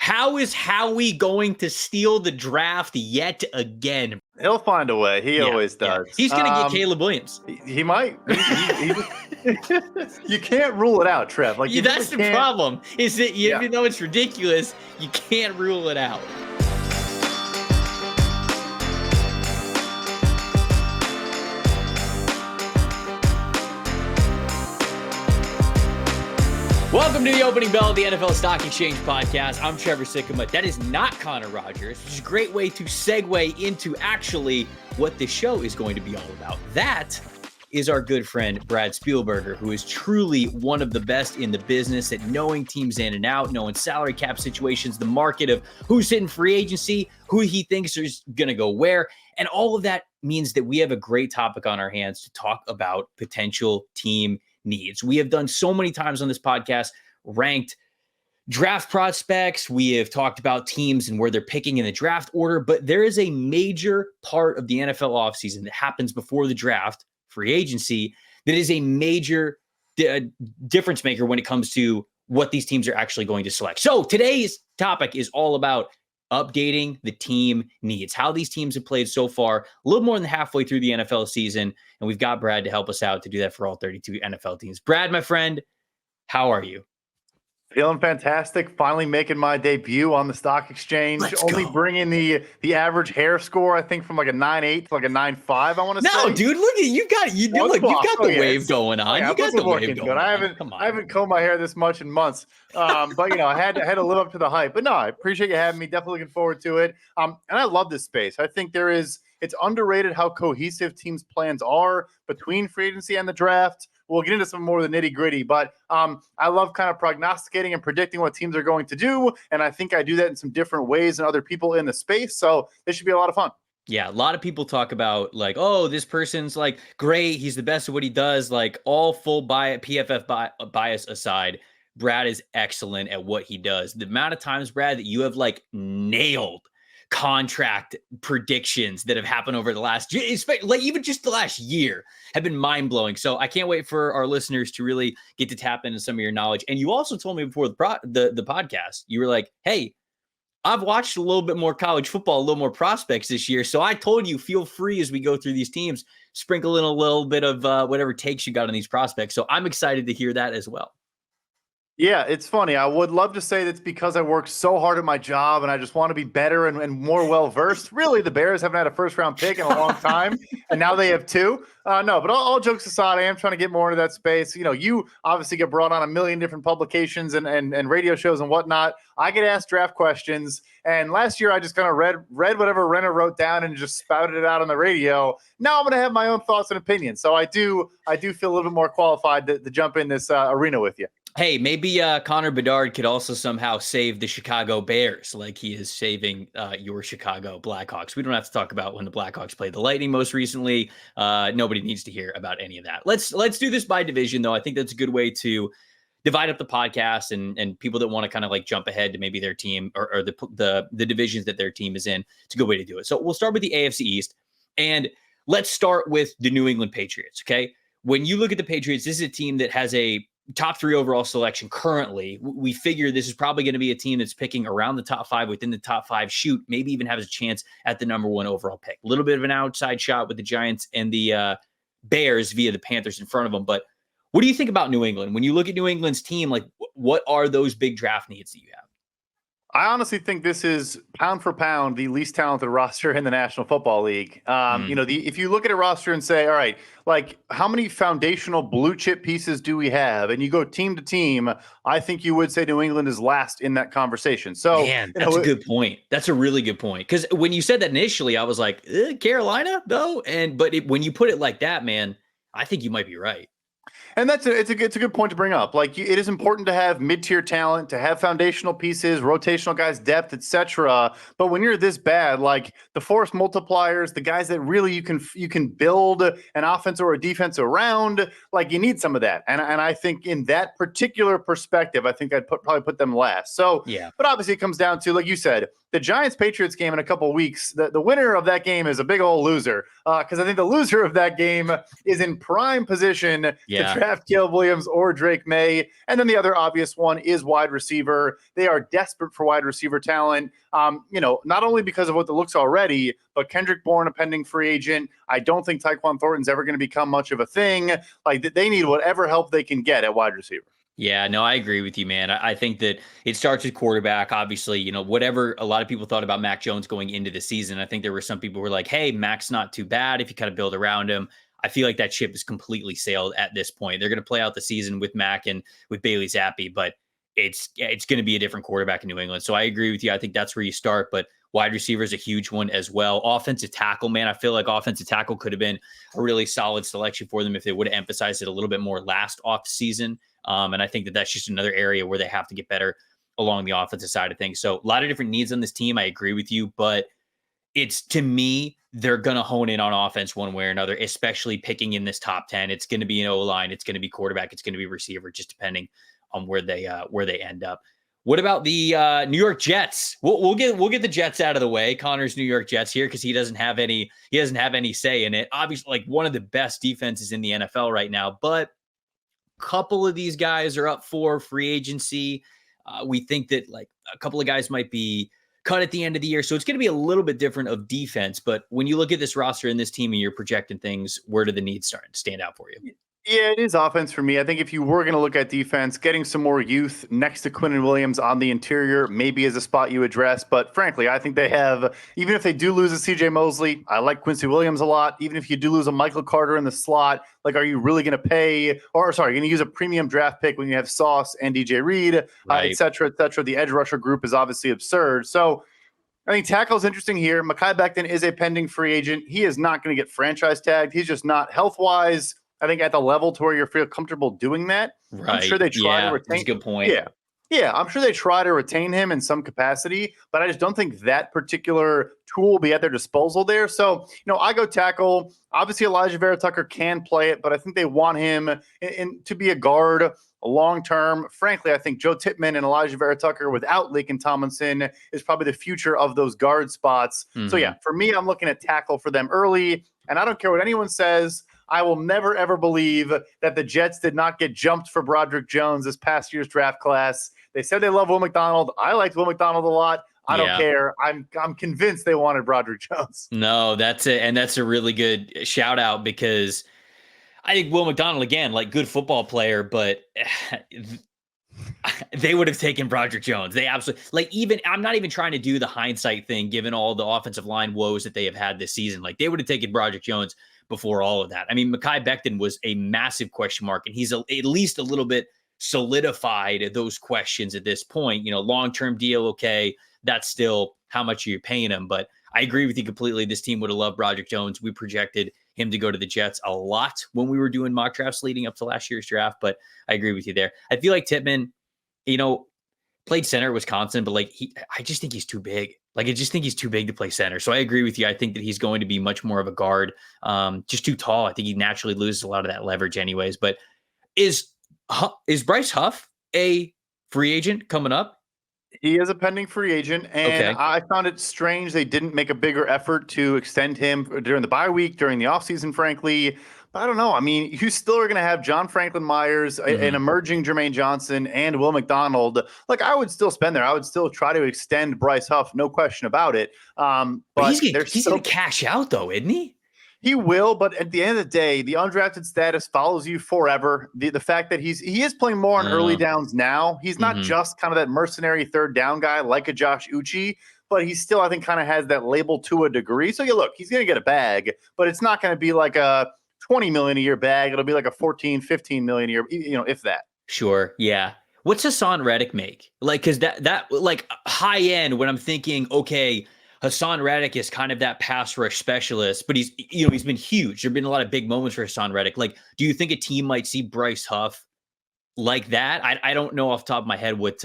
How is Howie going to steal the draft yet again? He'll find a way. He always does. He's going to get Caleb Williams. He might. You can't rule it out, Trev. Like that's the problem. Is that even though it's ridiculous, you can't rule it out. Welcome to the opening bell of the NFL Stock Exchange podcast. I'm Trevor Sikkema. That is not Connor Rogers, which is a great way to segue into actually what this show is going to be all about. That is our good friend, Brad Spielberger, who is truly one of the best in the business at knowing teams in and out, knowing salary cap situations, the market of who's hitting free agency, who he thinks is going to go where. And all of that means that we have a great topic on our hands to talk about potential team needs. We have done so many times on this podcast, ranked draft prospects. We have talked about teams and where they're picking in the draft order, but there is a major part of the NFL offseason that happens before the draft, free agency, that is a major difference maker when it comes to what these teams are actually going to select. So today's topic is all about updating the team needs, how these teams have played so far, a little more than halfway through the NFL season. And we've got Brad to help us out to do that for all 32 NFL teams. Brad, my friend, how are you? Feeling fantastic. Finally making my debut on the stock exchange. Only bringing the average hair score, I think, from like a 9.8 to like a 9.5. I want to say. No, dude, look at you got you. Look, you got the wave going on. Yeah, you got the wave going on. I haven't combed my hair this much in months. But you know, I had to live up to the hype. But no, I appreciate you having me. Definitely looking forward to it. And I love this space. I think it's underrated how cohesive teams' plans are between free agency and the draft. We'll get into some more of the nitty gritty, but I love kind of prognosticating and predicting what teams are going to do. And I think I do that in some different ways than other people in the space. So this should be a lot of fun. Yeah, a lot of people talk about like, oh, this person's like great. He's the best at what he does. Like all full PFF bias aside, Brad is excellent at what he does. The amount of times, Brad, that you have like nailed contract predictions that have happened over the last year, like even just the last year, have been mind-blowing. So I can't wait for our listeners to really get to tap into some of your knowledge. And you also told me before the podcast, you were like, hey, I've watched a little bit more college football, a little more prospects this year. So I told you, feel free as we go through these teams, sprinkle in a little bit of whatever takes you got on these prospects. So I'm excited to hear that as well. Yeah, it's funny. I would love to say that's because I work so hard at my job and I just want to be better and more well-versed. Really, the Bears haven't had a first-round pick in a long time, and now they have two. No, but all jokes aside, I am trying to get more into that space. You know, you obviously get brought on a million different publications and radio shows and whatnot. I get asked draft questions, and last year I just kind of read whatever Renner wrote down and just spouted it out on the radio. Now I'm going to have my own thoughts and opinions. So I do feel a little bit more qualified to jump in this arena with you. Hey, maybe Connor Bedard could also somehow save the Chicago Bears like he is saving your Chicago Blackhawks. We don't have to talk about when the Blackhawks played the Lightning most recently. Nobody needs to hear about any of that. Let's do this by division, though. I think that's a good way to divide up the podcast and people that want to kind of like jump ahead to maybe their team or the divisions that their team is in. It's a good way to do it. So we'll start with the AFC East, and let's start with the New England Patriots, okay? When you look at the Patriots, this is a team that has a top 3 overall selection currently. We figure this is probably going to be a team that's picking around the top 5, within the top 5, maybe even has a chance at the number 1 overall pick. A little bit of an outside shot with the Giants and the Bears via the Panthers in front of them. But what do you think about New England? When you look at New England's team, like what are those big draft needs that you have? I honestly think this is pound for pound the least talented roster in the National Football League. You know, if you look at a roster and say, all right, like how many foundational blue chip pieces do we have? And you go team to team, I think you would say New England is last in that conversation. So man, that's a good point. That's a really good point. Because when you said that initially, I was like, Carolina, though. But when you put it like that, man, I think you might be right. And it's a good point to bring up. Like it is important to have mid-tier talent, to have foundational pieces, rotational guys, depth, etc. But when you're this bad, like the force multipliers, the guys that really you can build an offense or a defense around, like you need some of that. And I think in that particular perspective, I think I'd probably put them last. So yeah. But obviously it comes down to, like you said, the Giants-Patriots game in a couple of weeks, the winner of that game is a big old loser because I think the loser of that game is in prime position to draft Caleb Williams or Drake May. And then the other obvious one is wide receiver. They are desperate for wide receiver talent. Not only because of what the looks already, but Kendrick Bourne, a pending free agent. I don't think Tyquan Thornton's ever going to become much of a thing. Like, they need whatever help they can get at wide receiver. Yeah, no, I agree with you, man. I think that it starts with quarterback. Obviously, whatever a lot of people thought about Mac Jones going into the season, I think there were some people who were like, hey, Mac's not too bad if you kind of build around him. I feel like that ship is completely sailed at this point. They're going to play out the season with Mac and with Bailey Zappi, but it's going to be a different quarterback in New England. So I agree with you. I think that's where you start, but wide receiver is a huge one as well. Offensive tackle, man, I feel like offensive tackle could have been a really solid selection for them if they would have emphasized it a little bit more last offseason. And I think that that's just another area where they have to get better along the offensive side of things. So a lot of different needs on this team. I agree with you, but it's, to me, they're going to hone in on offense one way or another, especially picking in this top 10. It's going to be an O-line. It's going to be quarterback. It's going to be receiver, just depending on where they end up. What about the New York Jets? We'll get the Jets out of the way. Connor's New York Jets here because he doesn't have any say in it. Obviously, like, one of the best defenses in the NFL right now, but couple of these guys are up for free agency. We think that like a couple of guys might be cut at the end of the year. So it's going to be a little bit different of defense. But when you look at this roster and this team and you're projecting things, where do the needs start to stand out for you? Yeah, it is offense for me. I think if you were going to look at defense, getting some more youth next to Quinnen Williams on the interior maybe is a spot you address. But frankly, I think they have, even if they do lose a CJ Mosley, I like Quincy Williams a lot. Even if you do lose a Michael Carter in the slot, like, are you really going to pay, or sorry, going to use a premium draft pick when you have Sauce and DJ Reed, right, et cetera, et cetera? The edge rusher group is obviously absurd. So I think tackle is interesting here. Mekhi Becton is a pending free agent. He is not going to get franchise tagged. He's just not health-wise, I think, at the level to where you feel comfortable doing that. Right. I'm sure they try to retain. That's a good point. Yeah. I'm sure they try to retain him in some capacity, but I just don't think that particular tool will be at their disposal there. So, I go tackle. Obviously, Elijah Vera Tucker can play it, but I think they want him to be a guard long term. Frankly, I think Joe Tippmann and Elijah Vera Tucker without Laken Tomlinson is probably the future of those guard spots. Mm-hmm. So, yeah, for me, I'm looking at tackle for them early, and I don't care what anyone says. I will never, ever believe that the Jets did not get jumped for Broderick Jones this past year's draft class. They said they love Will McDonald. I liked Will McDonald a lot. I don't care. I'm convinced they wanted Broderick Jones. No, that's it. And that's a really good shout out because I think Will McDonald, again, like, good football player, but they would have taken Broderick Jones. They absolutely, like, even, I'm not even trying to do the hindsight thing, given all the offensive line woes that they have had this season. Like, they would have taken Broderick Jones before all of that. I mean, Mekhi Becton was a massive question mark, and he's at least a little bit solidified those questions at this point. Long-term deal, okay, that's still how much you're paying him. But I agree with you completely. This team would have loved Broderick Jones. We projected him to go to the Jets a lot when we were doing mock drafts leading up to last year's draft, but I agree with you there. I feel like Tippmann, played center at Wisconsin, but like, I just think he's too big. Like, I just think he's too big to play center. So I agree with you. I think that he's going to be much more of a guard, just too tall. I think he naturally loses a lot of that leverage anyways. But is Bryce Huff a free agent coming up? He is a pending free agent, and I found it strange they didn't make a bigger effort to extend him during the bye week, during the offseason, frankly. But I don't know. I mean, you still are going to have John Franklin Myers, an emerging Jermaine Johnson, and Will McDonald. Like, I would still spend there. I would still try to extend Bryce Huff, no question about it. But he's going to cash out, though, isn't he? He will, but at the end of the day, the undrafted status follows you forever. The fact that he is playing more on early downs now. He's not just kind of that mercenary third down guy like a Josh Uche, but he still, I think, kind of has that label to a degree. So, look, he's going to get a bag, but it's not going to be like a $20 million a year bag. It'll be like a $14-15 million a year, if that. Sure, yeah. What's Hassan Reddick make? Like, because that like high end, when I'm thinking, okay, Hassan Reddick is kind of that pass rush specialist, but he's been huge. There've been a lot of big moments for Hassan Reddick. Like, do you think a team might see Bryce Huff like that? I don't know off the top of my head what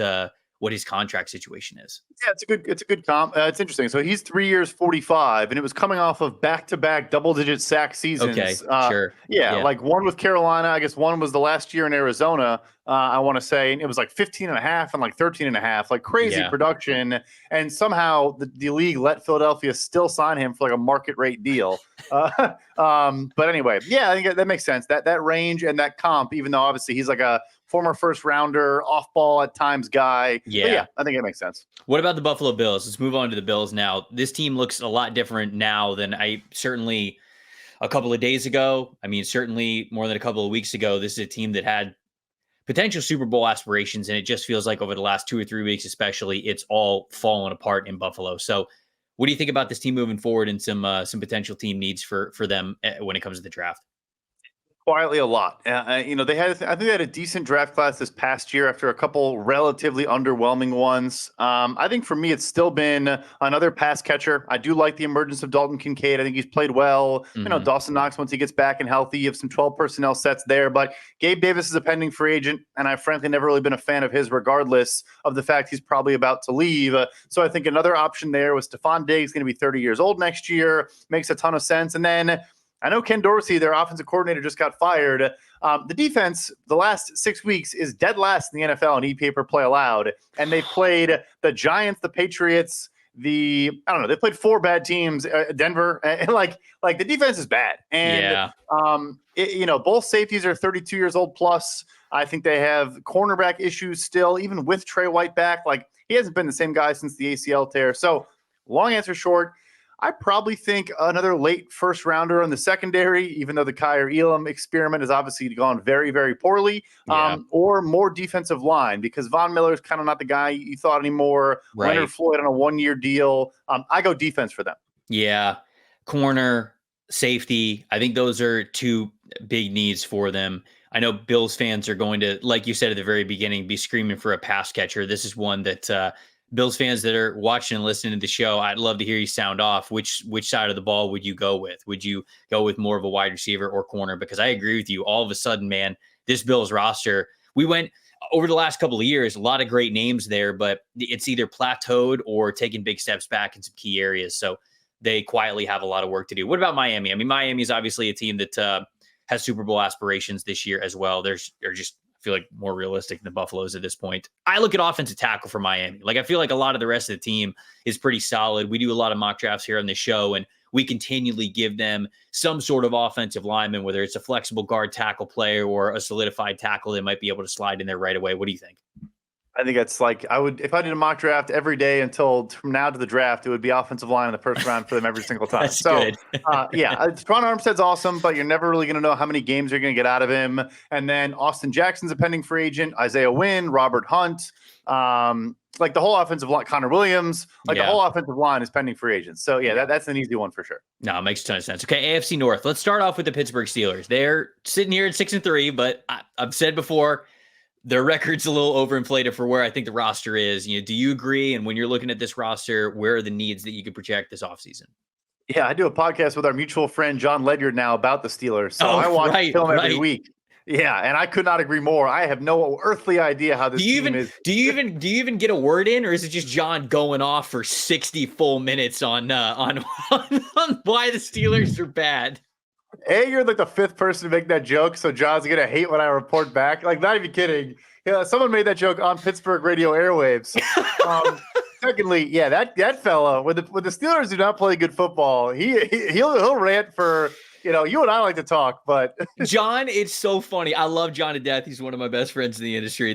what his contract situation is. Yeah, it's a good comp. It's interesting. So he's 3 years, 45, and it was coming off of back-to-back double-digit sack seasons. Okay, sure. Yeah, like one with Carolina. I guess one was the last year in Arizona, I want to say, and it was like 15 and a half and like 13 and a half, like crazy production. And somehow the league let Philadelphia still sign him for like a market rate deal. But anyway, yeah, I think that makes sense. That range and that comp, even though obviously he's like a former first rounder, off ball at times guy. Yeah, I think it makes sense. What about the Buffalo Bills? Let's move on to the Bills now. This team looks a lot different now than certainly a couple of days ago. I mean, certainly more than a couple of weeks ago. This is a team that had potential Super Bowl aspirations, and it just feels like over the last 2 or 3 weeks, especially, it's all fallen apart in Buffalo. So what do you think about this team moving forward and some potential team needs for them when it comes to the draft? Quietly a lot. I think they had a decent draft class this past year after a couple relatively underwhelming ones. I think for me, it's still been another pass catcher. I do like the emergence of Dalton Kincaid. I think he's played well. Mm-hmm. Dawson Knox, once he gets back and healthy, you have some 12 personnel sets there. But Gabe Davis is a pending free agent, and I've frankly never really been a fan of his, regardless of the fact he's probably about to leave. So I think another option there was Stephon Diggs, going to be 30 years old next year. Makes a ton of sense. And then I know Ken Dorsey, their offensive coordinator, just got fired. The defense, the last 6 weeks, is dead last in the NFL in EPA per play allowed. And they played the Giants, the Patriots, they played 4 bad teams, Denver. And like the defense is bad. And, both safeties are 32 years old plus. I think they have cornerback issues still, even with Trey White back. Like, he hasn't been the same guy since the ACL tear. So, long answer short, I probably think another late first rounder on the secondary, even though the Kyer Elam experiment has obviously gone very, very poorly, or more defensive line, because Von Miller is kind of not the guy you thought anymore. Right. Leonard Floyd on a 1-year deal. I go defense for them. Yeah. Corner, safety. I think those are 2 big needs for them. I know Bills fans are going to, like you said at the very beginning, be screaming for a pass catcher. This is one that, Bills fans that are watching and listening to the show, I'd love to hear you sound off. Which side of the ball would you go with? Would you go with more of a wide receiver or corner? Because I agree with you. All of a sudden, man, this Bills roster, we went over the last couple of years, a lot of great names there, but it's either plateaued or taking big steps back in some key areas. So they quietly have a lot of work to do. What about Miami? I mean, Miami is obviously a team that has Super Bowl aspirations this year as well. They're just, I feel like, more realistic than Buffalo's at this point. I look at offensive tackle for Miami. Like, I feel like a lot of the rest of the team is pretty solid. We do a lot of mock drafts here on the show, and we continually give them some sort of offensive lineman, whether it's a flexible guard tackle player or a solidified tackle that might be able to slide in there right away. What do you think? I think it's like, if I did a mock draft every day until from now to the draft, it would be offensive line in the first round for them every single time. That's good. Teron Armstead's awesome, but you're never really going to know how many games you're going to get out of him. And then Austin Jackson's a pending free agent, Isaiah Wynn, Robert Hunt, like the whole offensive line, Connor Williams, the whole offensive line is pending free agents. So that's an easy one for sure. No, it makes a ton of sense. Okay, AFC North. Let's start off with the Pittsburgh Steelers. They're sitting here at 6-3, but I've said before, their record's a little overinflated for where I think the roster is. Do you agree? And when you're looking at this roster, where are the needs that you could project this offseason? Yeah, I do a podcast with our mutual friend John Ledyard now about the Steelers. So I watch film every week. Yeah, and I could not agree more. I have no earthly idea how this team is. Do you even get a word in, or is it just John going off for 60 full minutes on why the Steelers are bad? You're like the 5th person to make that joke, so John's gonna hate when I report back. Like, not even kidding. Yeah, someone made that joke on Pittsburgh radio airwaves. Secondly, that fella, when the Steelers do not play good football, he'll rant for. You and I like to talk, but John, it's so funny. I love John to death. He's one of my best friends in the industry.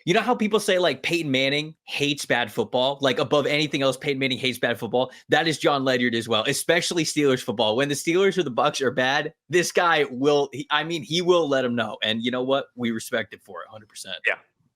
You know how people say like Peyton Manning hates bad football? Like above anything else, Peyton Manning hates bad football. That is John Ledyard as well, especially Steelers football. When the Steelers or the Bucs are bad, this guy he will let them know. And you know what? We respect it for it 100%.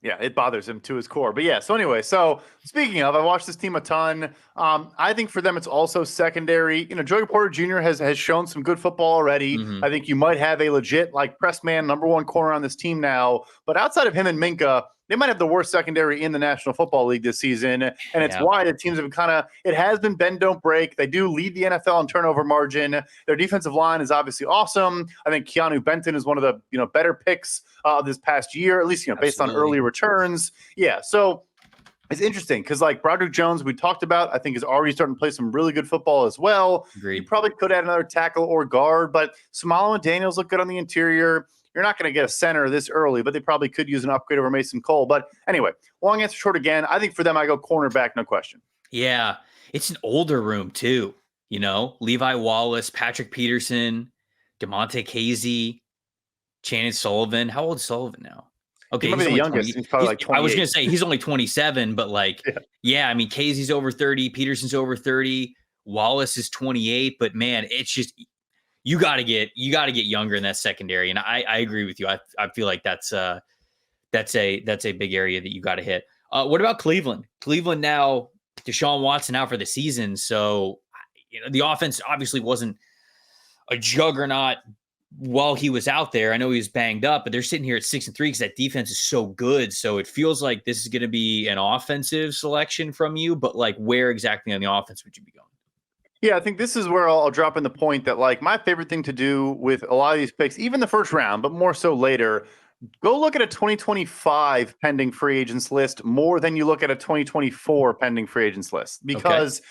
Yeah, it bothers him to his core. But yeah, so anyway, speaking of, I watched this team a ton. I think for them, it's also secondary. Joey Porter Jr. has shown some good football already. Mm-hmm. I think you might have a legit press man, number 1 corner on this team now. But outside of him and Minka, they might have the worst secondary in the National Football League this season. And it's why the teams have it has been bend, don't break. They do lead the NFL in turnover margin. Their defensive line is obviously awesome. I think Keanu Benton is one of the, better picks this past year, at least, based on early returns. Yeah. So it's interesting because like Broderick Jones, we talked about, I think is already starting to play some really good football as well. Agreed. You probably could add another tackle or guard, but Samalo and Daniels look good on the interior. You're not going to get a center this early, but they probably could use an upgrade over Mason Cole. But anyway, long answer short again, I think for them, I go cornerback, no question. Yeah, it's an older room too. Levi Wallace, Patrick Peterson, DeMonte Casey, Shannon Sullivan. How old is Sullivan now? Okay, he's the youngest. He's probably like 28. I was going to say he's only 27, but I mean, Casey's over 30, Peterson's over 30, Wallace is 28. But man, it's just you got to get younger in that secondary, and I agree with you. I feel like that's a big area that you got to hit. What about Cleveland? Cleveland now, Deshaun Watson out for the season, so the offense obviously wasn't a juggernaut while he was out there. I know he was banged up, but they're sitting here at 6-3 because that defense is so good. So it feels like this is going to be an offensive selection from you, but like where exactly on the offense would you be going? Yeah, I think this is where I'll drop in the point that like my favorite thing to do with a lot of these picks, even the first round, but more so later, go look at a 2025 pending free agents list more than you look at a 2024 pending free agents list because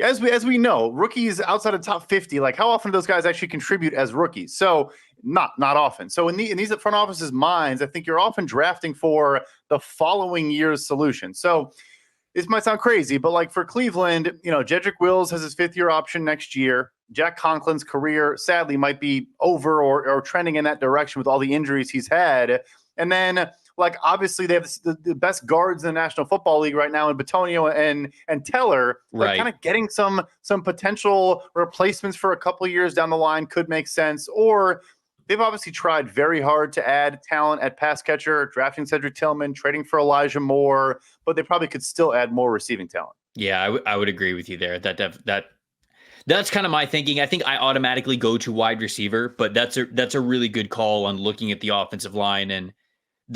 as we know, rookies outside of top 50, like how often do those guys actually contribute as rookies? So not often. So in these front offices' minds, I think you're often drafting for the following year's solution. So this might sound crazy, but like for Cleveland, Jedrick Wills has his 5th-year option next year. Jack Conklin's career sadly might be over or trending in that direction with all the injuries he's had. And then like obviously they have the best guards in the National Football League right now in Bitonio and Teller. Like kind of getting some potential replacements for a couple of years down the line could make sense. Or they've obviously tried very hard to add talent at pass catcher, drafting Cedric Tillman, trading for Elijah Moore, but they probably could still add more receiving talent. Yeah, I would agree with you there. That's kind of my thinking. I think I automatically go to wide receiver, but that's a really good call on looking at the offensive line and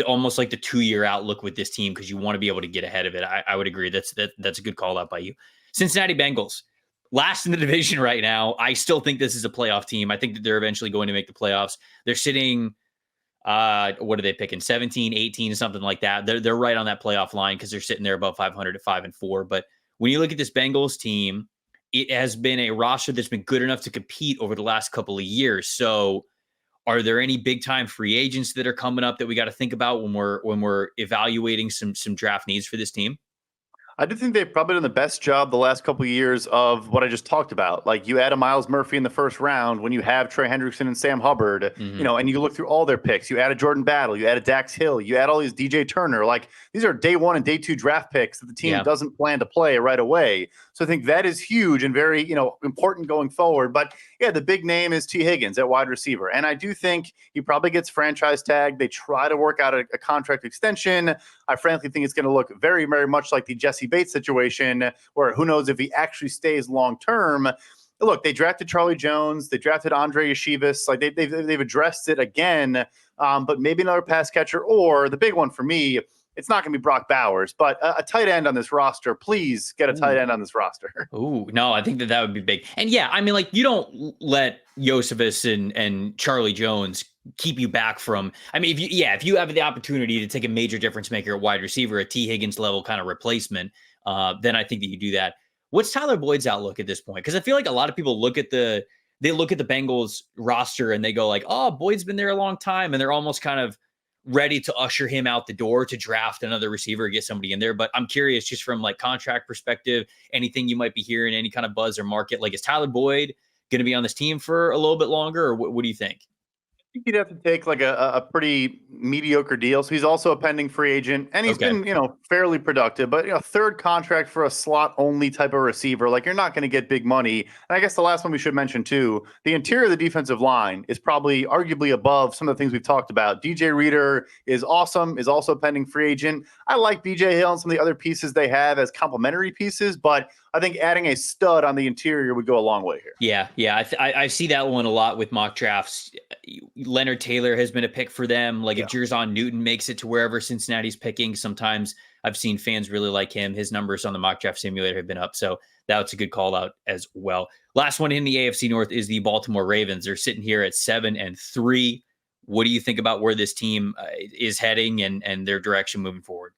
almost like the 2-year outlook with this team because you want to be able to get ahead of it. I would agree. That's a good call out by you. Cincinnati Bengals, last in the division right now. I still think this is a playoff team. I think that they're eventually going to make the playoffs. They're sitting, what are they picking? 17, 18, something like that. They're right on that playoff line because they're sitting there above 500 at 5-4. But when you look at this Bengals team, it has been a roster that's been good enough to compete over the last couple of years. So are there any big time free agents that are coming up that we got to think about when we're evaluating some draft needs for this team? I do think they've probably done the best job the last couple of years of what I just talked about. Like you add a Miles Murphy in the first round when you have Trey Hendrickson and Sam Hubbard, and you look through all their picks. You add a Jordan Battle, you add a Dax Hill, you add all these DJ Turner. Like these are day 1 and day 2 draft picks that the team doesn't plan to play right away. So I think that is huge and very, important going forward. But yeah, the big name is T. Higgins at wide receiver. And I do think he probably gets franchise tagged. They try to work out a contract extension. I frankly think it's going to look very, very much like the Jesse Bates situation where who knows if he actually stays long-term. Look, they drafted Charlie Jones. They drafted Andre Yeshivas. Like they've addressed it again, but maybe another pass catcher or the big one for me, it's not going to be Brock Bowers, but a tight end on this roster. Please get a tight end on this roster. Ooh, no, I think that would be big. And yeah, I mean, like you don't let Yosivas and Charlie Jones keep you back from, I mean, if you have the opportunity to take a major difference maker at wide receiver, a T. Higgins level kind of replacement, then I think that you do that. What's Tyler Boyd's outlook at this point? Because I feel like a lot of people look at the Bengals roster and they go like, oh, Boyd's been there a long time. And they're almost kind of ready to usher him out the door to draft another receiver or get somebody in there. But I'm curious, just from like contract perspective, anything you might be hearing, any kind of buzz or market, like is Tyler Boyd going to be on this team for a little bit longer, or what do you think? I think you'd have to take like a pretty mediocre deal. So he's also a pending free agent, and he's been, fairly productive. But third contract for a slot only type of receiver, like you're not going to get big money. And I guess the last one we should mention too, the interior of the defensive line is probably arguably above some of the things we've talked about. DJ Reader is awesome, is also a pending free agent. I like BJ Hill and some of the other pieces they have as complementary pieces, but I think adding a stud on the interior would go a long way here. Yeah. I see that one a lot with mock drafts. Leonard Taylor has been a pick for them. Like if Jerzon Newton makes it to wherever Cincinnati's picking, sometimes I've seen fans really like him. His numbers on the mock draft simulator have been up. So that's a good call out as well. Last one in the AFC North is the Baltimore Ravens. They're sitting here at 7-3. What do you think about where this team is heading and their direction moving forward?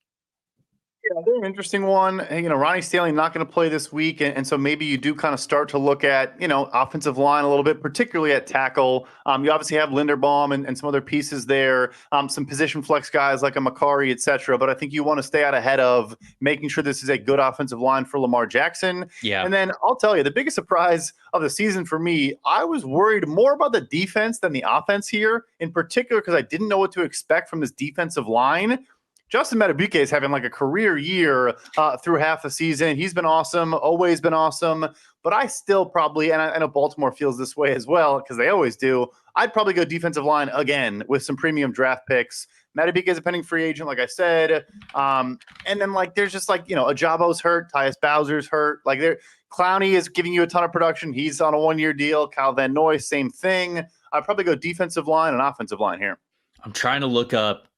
Yeah, they're an interesting one. Ronnie Stanley not going to play this week, and so maybe you do kind of start to look at, offensive line a little bit, particularly at tackle. You obviously have Linderbaum and some other pieces there, some position flex guys like a Macari, et cetera. But I think you want to stay out ahead of making sure this is a good offensive line for Lamar Jackson. Yeah. And then I'll tell you, the biggest surprise of the season for me, I was worried more about the defense than the offense here, in particular because I didn't know what to expect from this defensive line. Justin Madubuike is having like a career year through half the season. He's been awesome, always been awesome. But I still probably, and I know Baltimore feels this way as well because they always do, I'd probably go defensive line again with some premium draft picks. Madubuike is a pending free agent, like I said. And then there's just Ajabo's hurt, Tyus Bowser's hurt. Clowney is giving you a ton of production. He's on a 1-year deal. Kyle Van Noy, same thing. I'd probably go defensive line and offensive line here. I'm trying to look up.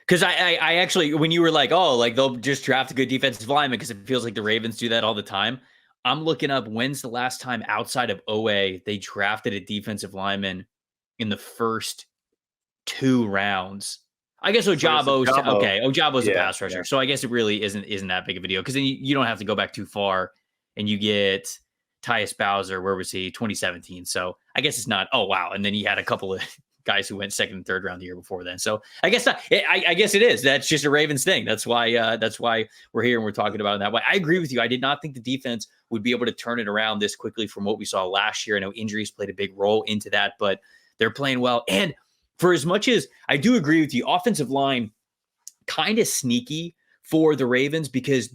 Because I actually, when you were like, they'll just draft a good defensive lineman because it feels like the Ravens do that all the time. I'm looking up when's the last time outside of OA they drafted a defensive lineman in the first 2 rounds. I guess Ojabo's a pass rusher. So I guess it really isn't that big of a deal because then you don't have to go back too far and you get Tyus Bowser. Where was he? 2017. So I guess it's not, and then he had a couple of guys who went second and third round the year before then. So I guess not. I guess it is. That's just a Ravens thing. That's why we're here and we're talking about it that way. I agree with you. I did not think the defense would be able to turn it around this quickly from what we saw last year. I know injuries played a big role into that, but they're playing well. And for as much as I do agree with you, offensive line kind of sneaky for the Ravens because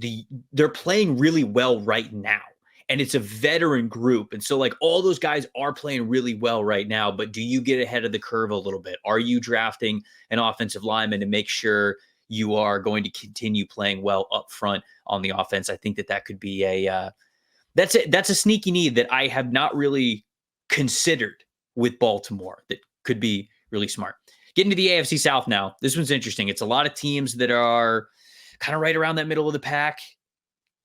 they're playing really well right now. And it's a veteran group. And so all those guys are playing really well right now, but do you get ahead of the curve a little bit? Are you drafting an offensive lineman to make sure you are going to continue playing well up front on the offense? I think that could be that's a sneaky need that I have not really considered with Baltimore that could be really smart. Getting to the AFC South now. This one's interesting. It's a lot of teams that are kind of right around that middle of the pack.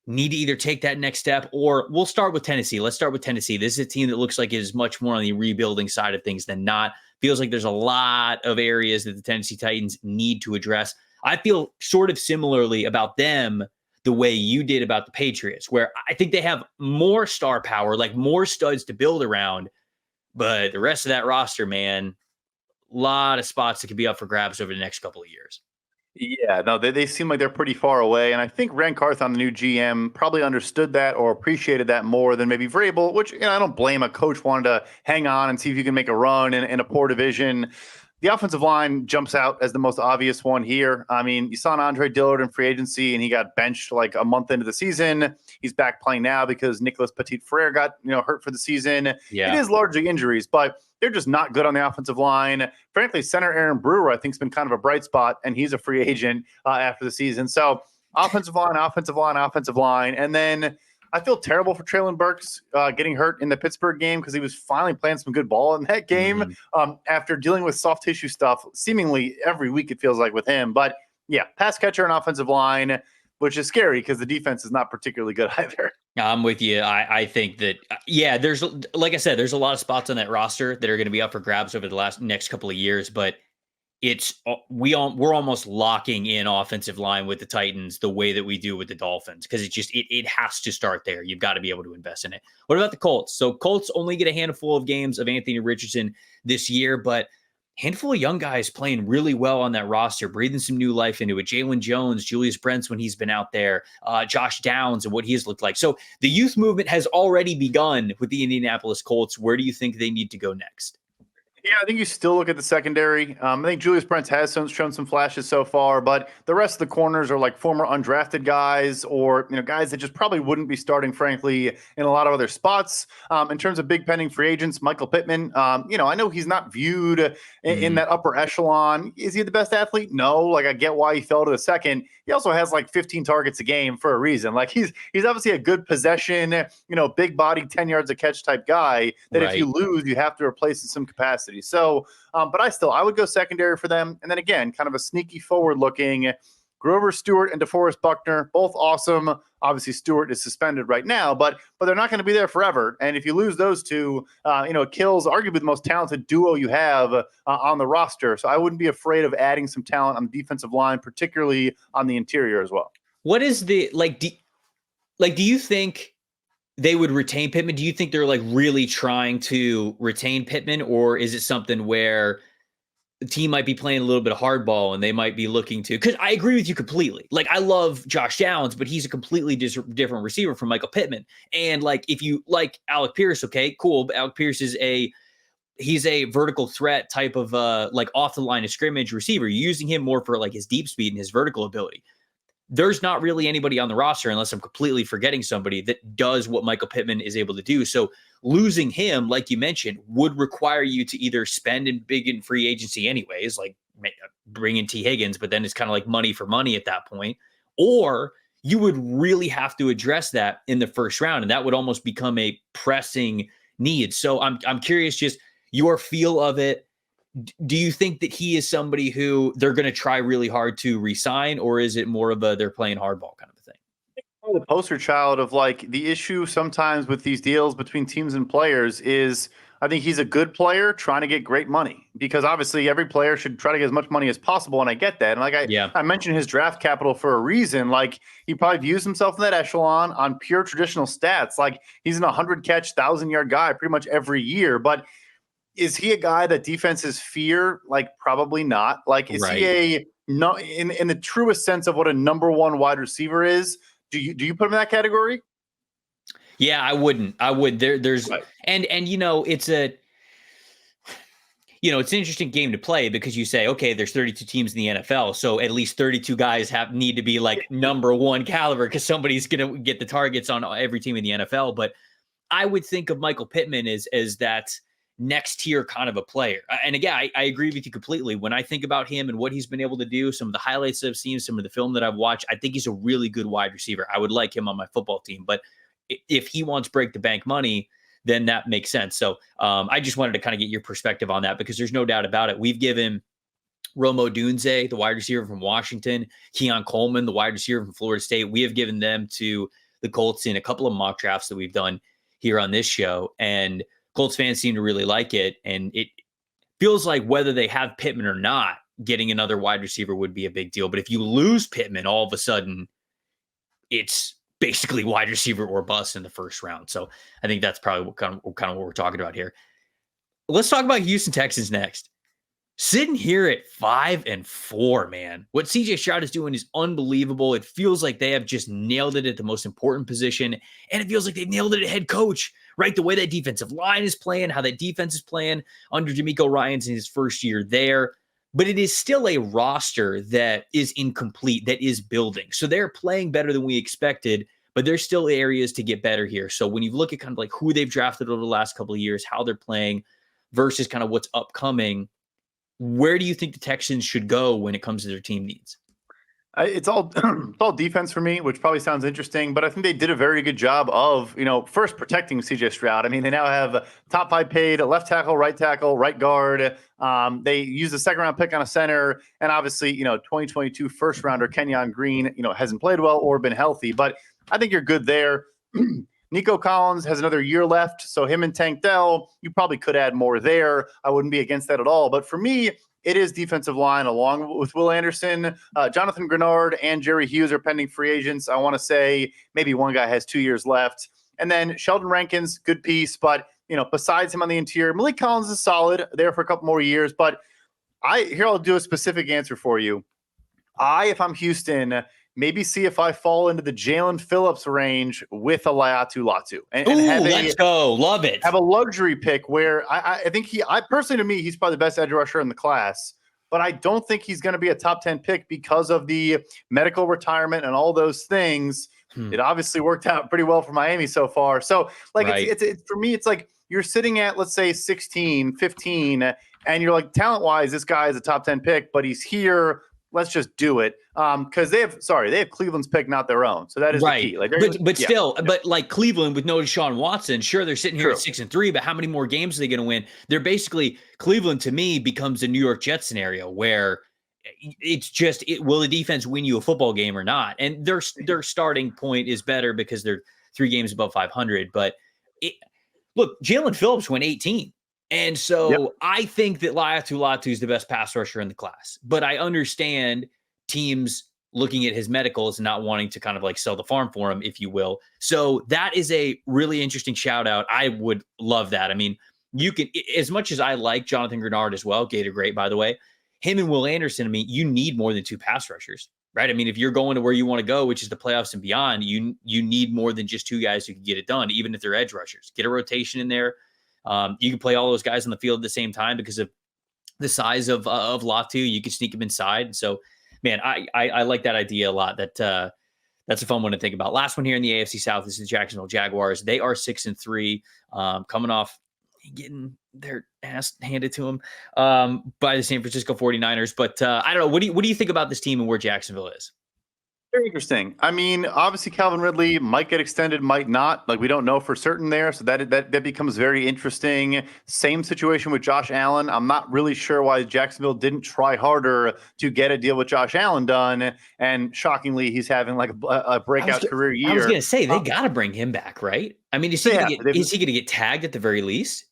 Need to either take that next step, or we'll start with Tennessee. Let's start with Tennessee. This is a team that looks like it is much more on the rebuilding side of things than not. Feels like there's a lot of areas that the Tennessee Titans need to address. I feel sort of similarly about them the way you did about the Patriots, where I think they have more star power, more studs to build around, but the rest of that roster, man, a lot of spots that could be up for grabs over the next couple of years. Yeah, no, they seem like they're pretty far away. And I think Ran Carthon, the new GM, probably understood that or appreciated that more than maybe Vrabel, which I don't blame. A coach wanted to hang on and see if you can make a run in a poor division. The offensive line jumps out as the most obvious one here. I mean, you saw an Andre Dillard in free agency, and he got benched a month into the season. He's back playing now because Nicholas Petit-Frere got hurt for the season. Yeah. It is largely injuries, but they're just not good on the offensive line. Frankly, center Aaron Brewer, I think, has been kind of a bright spot, and he's a free agent after the season. So offensive line. And then I feel terrible for Treylon Burks getting hurt in the Pittsburgh game because he was finally playing some good ball in that game after dealing with soft tissue stuff seemingly every week, it feels like, with him. But, yeah, pass catcher and offensive line, which is scary because the defense is not particularly good either. I'm with you. I think that, there's, like I said, there's a lot of spots on that roster that are going to be up for grabs over the next couple of years, but we're almost locking in offensive line with the Titans the way that we do with the Dolphins because it has to start there. You've got to be able to invest in it. What about the Colts? So Colts only get a handful of games of Anthony Richardson this year, but handful of young guys playing really well on that roster, breathing some new life into it. Jalen Jones, Julius Brents when he's been out there, Josh Downs and what he has looked like. So the youth movement has already begun with the Indianapolis Colts. Where do you think they need to go next? Yeah, I think you still look at the secondary. I think Julius Brents has shown some flashes so far, but the rest of the corners are like former undrafted guys, or guys that just probably wouldn't be starting, frankly, in a lot of other spots. In terms of big pending free agents, Michael Pittman. I know he's not viewed in that upper echelon. Is he the best athlete? No. Like, I get why he fell to the second. He also has like 15 targets a game for a reason. Like, he's obviously a good possession, big body, 10 yards a catch type guy that if you lose, you have to replace in some capacity. So, but I would go secondary for them. And then again, kind of a sneaky forward looking Grover Stewart and DeForest Buckner, both awesome. Obviously, Stewart is suspended right now, but they're not going to be there forever. And if you lose those two, it kills arguably the most talented duo you have on the roster. So I wouldn't be afraid of adding some talent on the defensive line, particularly on the interior as well. What is the do you think they would retain Pittman? Do you think they're like really trying to retain Pittman, or is it something where the team might be playing a little bit of hardball and they might be looking to, because I agree with you completely. Like, I love Josh Downs, but he's a completely different receiver from Michael Pittman. And like, if you like Alec Pierce, okay, cool. But Alec Pierce is he's a vertical threat type of like off the line of scrimmage receiver. You're using him more for like his deep speed and his vertical ability. There's not really anybody on the roster, unless I'm completely forgetting somebody, that does what Michael Pittman is able to do. So losing him, like you mentioned, would require you to either spend in free agency anyways, like bring in T. Higgins, but then it's kind of like money for money at that point, or you would really have to address that in the first round, and that would almost become a pressing need. So I'm curious, just your feel of it. Do you think that he is somebody who they're going to try really hard to re-sign, or is it more of a they're playing hardball kind of a thing? The poster child of like the issue sometimes with these deals between teams and players is I think he's a good player trying to get great money, because obviously every player should try to get as much money as possible. And I get that. And like I mentioned his draft capital for a reason. Like, he probably views himself in that echelon on pure traditional stats. Like, he's an 100 catch, 1,000-yard guy pretty much every year. But is he a guy that defenses fear? Like, probably not. Like, is he in the truest sense of what a number one wide receiver is? Do you put him in that category? Yeah, I wouldn't. I would. There's right. and it's an interesting game to play, because you say, okay, there's 32 teams in the NFL, so at least 32 guys need to be like number one caliber, because somebody's gonna get the targets on every team in the NFL. But I would think of Michael Pittman as that next tier kind of a player. And again, I agree with you completely. When I think about him and what he's been able to do, some of the highlights I've seen, some of the film that I've watched, I think he's a really good wide receiver. I would like him on my football team. But if he wants break the bank money, then that makes sense. So I just wanted to kind of get your perspective on that, because there's no doubt about it. We've given Romo Dunze, the wide receiver from Washington, Keon Coleman, the wide receiver from Florida State. We have given them to the Colts in a couple of mock drafts that we've done here on this show. And Colts fans seem to really like it. And it feels like whether they have Pittman or not, getting another wide receiver would be a big deal. But if you lose Pittman, all of a sudden it's basically wide receiver or bust in the first round. So I think that's probably kind of what we're talking about here. Let's talk about Houston Texans next. Sitting here at 5-4, man. What CJ Stroud is doing is unbelievable. It feels like they have just nailed it at the most important position. And it feels like they've nailed it at head coach, right? The way that defensive line is playing, how that defense is playing under DeMeco Ryans in his first year there. But it is still a roster that is incomplete, that is building. So they're playing better than we expected, but there's still areas to get better here. So when you look at kind of like who they've drafted over the last couple of years, how they're playing versus kind of what's upcoming, where do you think the Texans should go when it comes to their team needs? It's all defense for me, which probably sounds interesting, but I think they did a very good job of, first protecting CJ Stroud. I mean, they now have top 5 paid left tackle, right guard. They used a second round pick on a center, and obviously, 2022 first rounder Kenyon Green, hasn't played well or been healthy, but I think you're good there. Nico Collins has another year left, so him and Tank Dell, you probably could add more there. I wouldn't be against that at all. But for me, it is defensive line along with Will Anderson. Jonathan Grenard and Jerry Hughes are pending free agents. I want to say maybe one guy has 2 years left. And then Sheldon Rankins, good piece. But, besides him on the interior, Malik Collins is solid there for a couple more years. But I'll do a specific answer for you. If I'm Houston, maybe see if I fall into the Jalen Phillips range with a Latu and let's go. Love it. Have a luxury pick where I think I personally, to me, he's probably the best edge rusher in the class, but I don't think he's going to be a top 10 pick because of the medical retirement and all those things. It obviously worked out pretty well for Miami so far. So like, right. it's for me, it's like you're sitting at, let's say 16, 15, and you're like, talent wise, this guy is a top 10 pick, but he's here. Let's just do it. Because they have Cleveland's pick, not their own. So that is right. The key. Like, but still, but like Cleveland with no Deshaun Watson, sure, they're sitting here at 6-3, but how many more games are they going to win? They're basically, Cleveland to me becomes a New York Jets scenario where it's just, will the defense win you a football game or not? And their starting point is better because they're 3 games above 500. But look, Jalen Phillips went 18. And so I think that Latu is the best pass rusher in the class, but I understand teams looking at his medicals and not wanting to kind of like sell the farm for him, if you will. So that is a really interesting shout out. I would love that. I mean, you can, as much as I like Jonathan Grenard as well, Gator great, by the way, him and Will Anderson, I mean, you need more than 2 pass rushers, right? I mean, if you're going to where you want to go, which is the playoffs and beyond, you need more than just 2 guys who can get it done, even if they're edge rushers. Get a rotation in there. You can play all those guys on the field at the same time because of the size of Latu. You can sneak him inside. So, man, I like that idea a lot. That's a fun one to think about. Last one here in the AFC South is the Jacksonville Jaguars. They are 6-3, coming off getting their ass handed to them by the San Francisco 49ers. But I don't know. What do you think about this team and where Jacksonville is? Very interesting. I mean, obviously Calvin Ridley might get extended, might not. Like, we don't know for certain there. So that becomes very interesting. Same situation with Josh Allen. I'm not really sure why Jacksonville didn't try harder to get a deal with Josh Allen done. And shockingly, he's having like a breakout career year. I was going to say, they got to bring him back, right? I mean, is he going to get tagged at the very least?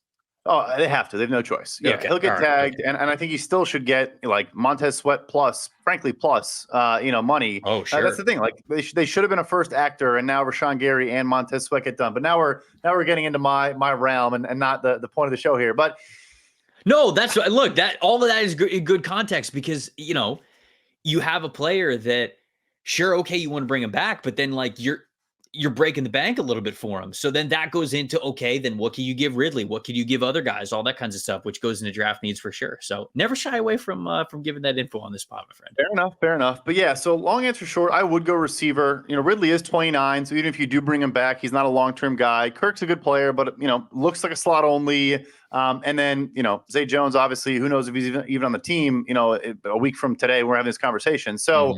Oh, they have to. They have no choice. Yeah, okay. He'll get tagged, and I think he still should get like Montez Sweat plus, frankly, plus, money. Oh, sure. That's the thing. Like they should have been a first actor, and now Rashawn Gary and Montez Sweat get done. But now we're getting into my realm and not the point of the show here. But no, that's look, that all of that is good context because you have a player that sure, okay, you want to bring him back, but then like you're breaking the bank a little bit for him. So then that goes into, okay, then what can you give Ridley? What can you give other guys? All that kinds of stuff, which goes into draft needs for sure. So never shy away from giving that info on this spot, my friend. Fair enough. But yeah, so long answer short, I would go receiver. Ridley is 29. So even if you do bring him back, he's not a long-term guy. Kirk's a good player, but looks like a slot only. And then, Zay Jones, obviously, who knows if he's even on the team, a week from today, we're having this conversation. So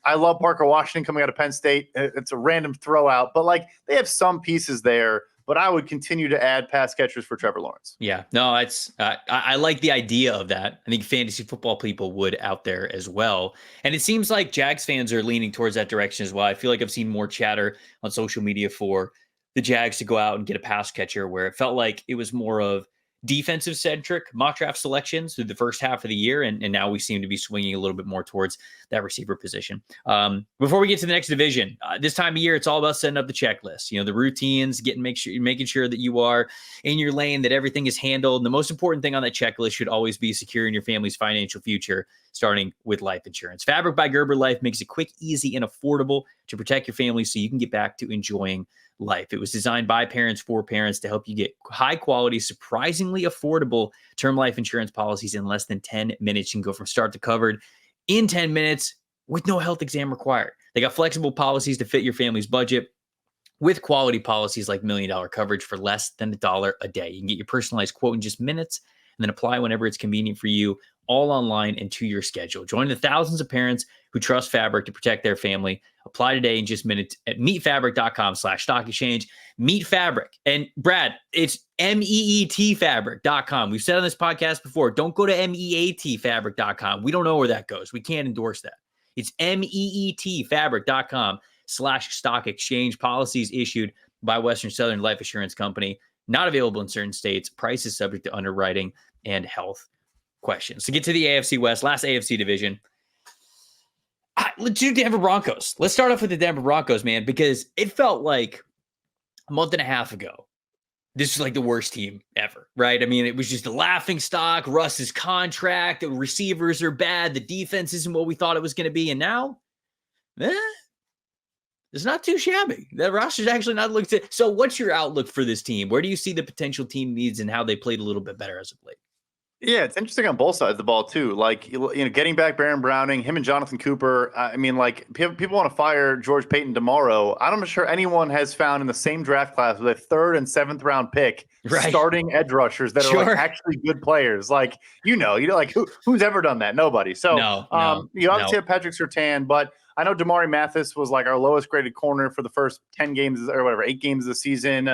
I love Parker Washington coming out of Penn State. It's a random throw out, but like they have some pieces there, but I would continue to add pass catchers for Trevor Lawrence. Yeah, no, it's I like the idea of that. I think fantasy football people would out there as well. And it seems like Jags fans are leaning towards that direction as well. I feel like I've seen more chatter on social media for the Jags to go out and get a pass catcher where it felt like it was more of defensive centric mock draft selections through the first half of the year. And now we seem to be swinging a little bit more towards that receiver position. Before we get to the next division, this time of year, it's all about setting up the checklist, the routines, making sure that you are in your lane, that everything is handled. And the most important thing on that checklist should always be securing your family's financial future, starting with life insurance. Fabric by Gerber Life makes it quick, easy, and affordable to protect your family so you can get back to enjoying life. It was designed by parents for parents to help you get high quality, surprisingly affordable term life insurance policies in less than 10 minutes. You can go from start to covered in 10 minutes with no health exam required. They got flexible policies to fit your family's budget with quality policies like $1 million coverage for less than $1 a day. You can get your personalized quote in just minutes and then apply whenever it's convenient for you, all online and to your schedule. Join the thousands of parents who trust Fabric to protect their family. Apply today in just minutes at meetfabric.com/stock exchange. Meet Fabric. And Brad, it's meetfabric.com. We've said on this podcast before, don't go to meatfabric.com. We don't know where that goes. We can't endorse that. It's meetfabric.com/stock exchange. Policies issued by Western Southern Life Assurance Company. Not available in certain states. Price is subject to underwriting and health questions. To get to the AFC West, last AFC division, let's do Denver Broncos. Let's start off with the Denver Broncos, man, because it felt like a month and a half ago, this was like the worst team ever, right? I mean, it was just a laughing stock, Russ's contract, the receivers are bad, the defense isn't what we thought it was going to be. And now It's not too shabby. The roster's actually not looked at. So what's your outlook for this team? Where do you see the potential team needs and how they played a little bit better as of late? Yeah, it's interesting on both sides of the ball too. Like, getting back Baron Browning, him and Jonathan Cooper. I mean, like, people want to fire George Payton tomorrow. I'm not sure anyone has found in the same draft class with a 3rd and 7th round pick starting edge rushers that are like actually good players. Like, like who's ever done that? Nobody. So you obviously have Patrick Surtain, but I know Damari Mathis was like our lowest graded corner for the first 10 games or whatever, 8 games of the season.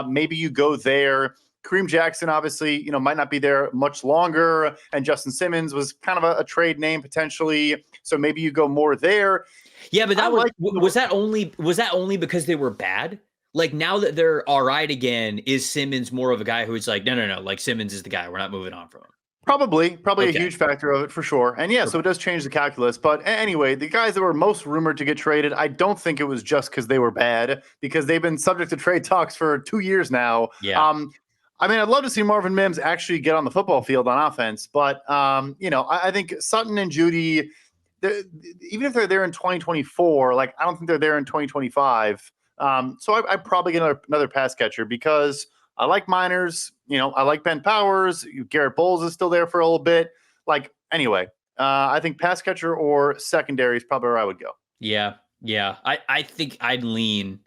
Maybe you go there. Kareem Jackson, obviously, might not be there much longer. And Justin Simmons was kind of a trade name potentially. So maybe you go more there. Yeah, but was that only because they were bad? Like, now that they're all right again, is Simmons more of a guy who's like, no, like Simmons is the guy. We're not moving on from him. Probably a huge factor of it for sure. And so it does change the calculus. But anyway, the guys that were most rumored to get traded, I don't think it was just because they were bad, because they've been subject to trade talks for 2 years now. Yeah. I mean, I'd love to see Marvin Mims actually get on the football field on offense, but I think Sutton and Jeudy, even if they're there in 2024, like, I don't think they're there in 2025. So I probably get another pass catcher, because I like Miners. I like Ben Powers. Garrett Bowles is still there for a little bit. Like, anyway, I think pass catcher or secondary is probably where I would go. Yeah. I think I'd lean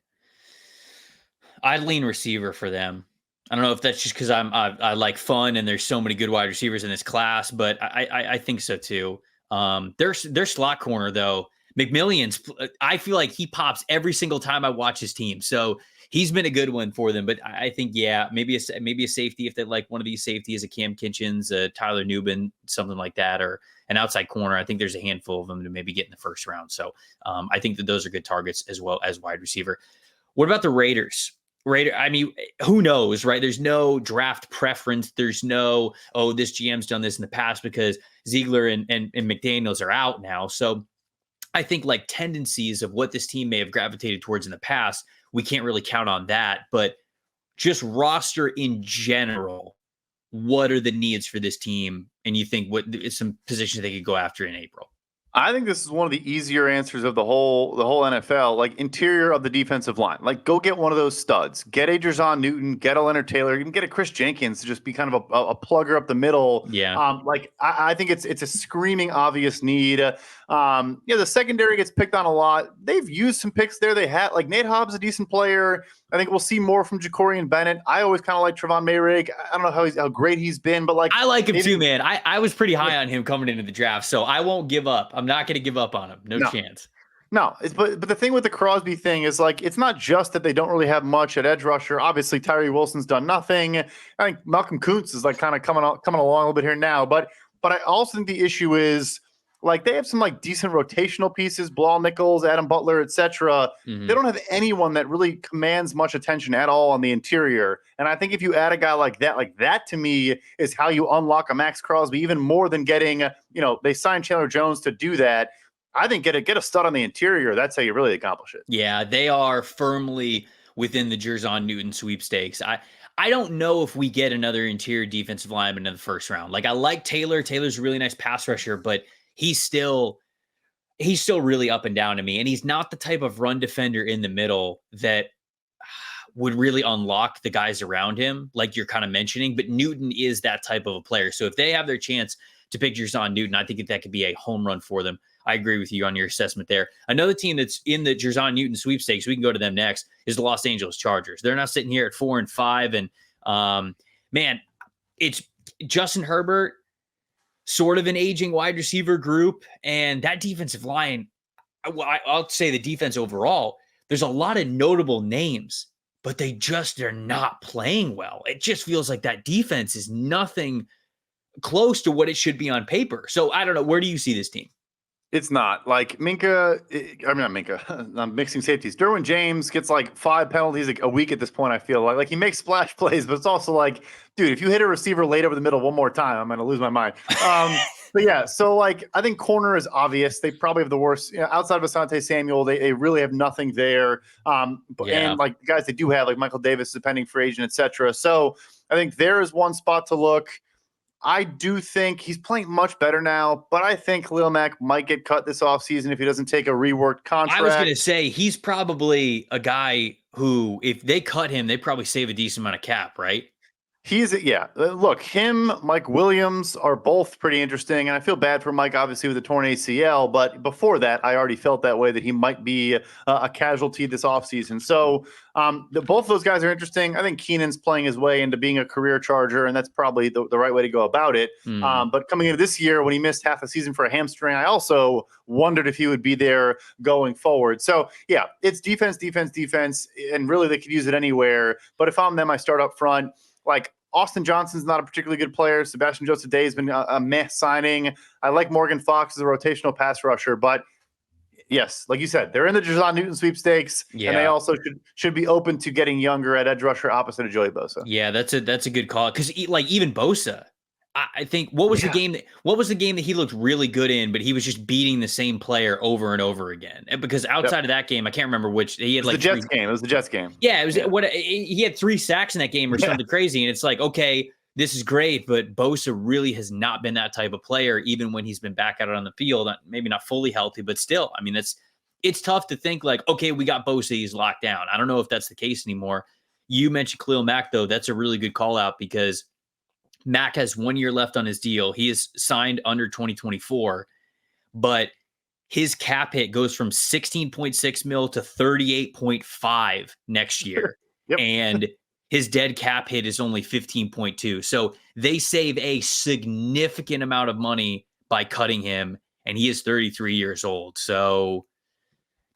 receiver for them. I don't know if that's just because I like fun and there's so many good wide receivers in this class, but I think so too. Their slot corner though, McMillian's, I feel like he pops every single time I watch his team. So he's been a good one for them. But I think, maybe a safety, if they like one of these safeties, a Cam Kitchens, a Tyler Nubin, something like that, or an outside corner. I think there's a handful of them to maybe get in the first round. So I think that those are good targets as well as wide receiver. What about the Raiders? I mean, who knows, right? There's no draft preference. There's no, this GM's done this in the past, because Ziegler and McDaniels are out now. So I think like tendencies of what this team may have gravitated towards in the past, we can't really count on that. But just roster in general, what are the needs for this team? And you think what is some positions they could go after in April? I think this is one of the easier answers of the whole NFL. Like, interior of the defensive line, like, go get one of those studs. Get a Jerzon Newton, get a Leonard Taylor, even get a Chris Jenkins to just be kind of a plugger up the middle. Yeah. I think it's a screaming obvious need. The secondary gets picked on a lot. They've used some picks there. They had, like, Nate Hobbs, a decent player. I think we'll see more from Jacorian Bennett. I always kind of like Trevon Mayrick. I don't know how great he's been, but like, I like him too, man. I was pretty high on him coming into the draft, so I won't give up. I'm not going to give up on him. No chance. No, but the thing with the Crosby thing is, like, it's not just that they don't really have much at edge rusher. Obviously, Tyree Wilson's done nothing. I think Malcolm Kuntz is like kind of coming along a little bit here now. But I also think the issue is, like, they have some like decent rotational pieces, Bilal Nichols, Adam Butler, etc. Mm-hmm. They don't have anyone that really commands much attention at all on the interior. And I think if you add a guy like that to me is how you unlock a Max Crosby, even more than getting, they signed Chandler Jones to do that. I think get a stud on the interior. That's how you really accomplish it. Yeah, they are firmly within the Jerzon Newton sweepstakes. I don't know if we get another interior defensive lineman in the first round. Like, I like Taylor. Taylor's a really nice pass rusher, but he's still really up and down to me. And he's not the type of run defender in the middle that would really unlock the guys around him, like you're kind of mentioning. But Newton is that type of a player. So if they have their chance to pick Jerzon Newton, I think that could be a home run for them. I agree with you on your assessment there. Another team that's in the Jerzon Newton sweepstakes, we can go to them next, is the Los Angeles Chargers. They're now sitting here at 4-5. And man, it's Justin Herbert, sort of an aging wide receiver group. And that defensive line, I'll say the defense overall, there's a lot of notable names, but they're not playing well. It just feels like that defense is nothing close to what it should be on paper. So I don't know. Where do you see this team? It's not like Minka. Not Minka. I'm mixing safeties. Derwin James gets like 5 penalties a week at this point. I feel like he makes splash plays, but it's also like, dude, if you hit a receiver late over the middle one more time, I'm going to lose my mind. But yeah, so like, I think corner is obvious. They probably have the worst, outside of Asante Samuel. They really have nothing there. And like the guys they do have, like Michael Davis is a pending free agent, etc. So I think there is one spot to look. I do think he's playing much better now, but I think Khalil Mack might get cut this offseason if he doesn't take a reworked contract. I was going to say he's probably a guy who, if they cut him, they probably save a decent amount of cap, right? Look, him, Mike Williams are both pretty interesting. And I feel bad for Mike, obviously, with the torn ACL. But before that, I already felt that way, that he might be a casualty this offseason. So both of those guys are interesting. I think Keenan's playing his way into being a career Charger, and that's probably the right way to go about it. But coming into this year, when he missed half the season for a hamstring, I also wondered if he would be there going forward. So, yeah, it's defense, and really they could use it anywhere. But if I'm them, I start up front. Like, Austin Johnson's not a particularly good player. Sebastian Joseph Day has been a meh signing. I like Morgan Fox as a rotational pass rusher, but yes, like you said, they're in the Jazon Newton sweepstakes, and they also should be open to getting younger at edge rusher opposite of Joey Bosa. Yeah, that's a good call, because like even Bosa, I think what was the game that he looked really good in, but he was just beating the same player over and over again. And because outside of that game, I can't remember which he had. Like the Jets game. It was the Jets game. Yeah, it was he had 3 sacks in that game or something crazy, and it's like, okay, this is great, but Bosa really has not been that type of player, even when he's been back out on the field. Maybe not fully healthy, but still, I mean, it's tough to think like, okay, we got Bosa, he's locked down. I don't know if that's the case anymore. You mentioned Khalil Mack, though. That's a really good call out, because Mack has 1 year left on his deal. He is signed under 2024, but his cap hit goes from 16.6 mil to 38.5 next year. And his dead cap hit is only 15.2. So they save a significant amount of money by cutting him, and he is 33 years old. So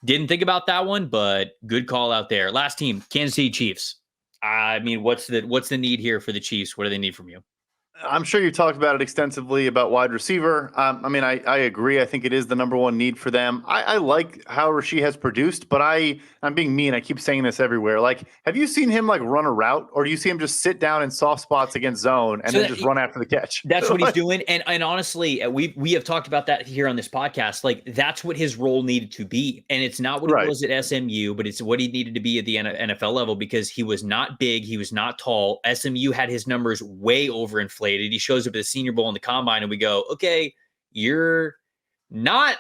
didn't think about that one, but good call out there. Last team, Kansas City Chiefs. I mean, what's the need here for the Chiefs? What do they need from you? I'm sure you talked about it extensively about wide receiver. I mean, I agree. I think it is the number one need for them. I like how Rasheed has produced, but I'm being mean. I keep saying this everywhere. Like, have you seen him like run a route, or do you see him just sit down in soft spots against zone and then just run after the catch? That's what he's doing. And honestly, we have talked about that here on this podcast. Like, that's what his role needed to be. And it's not what he was at SMU, but it's what he needed to be at the NFL level, because he was not big. He was not tall. SMU had his numbers way overinflated. He shows up at the Senior Bowl in the combine, and we go, okay, you're not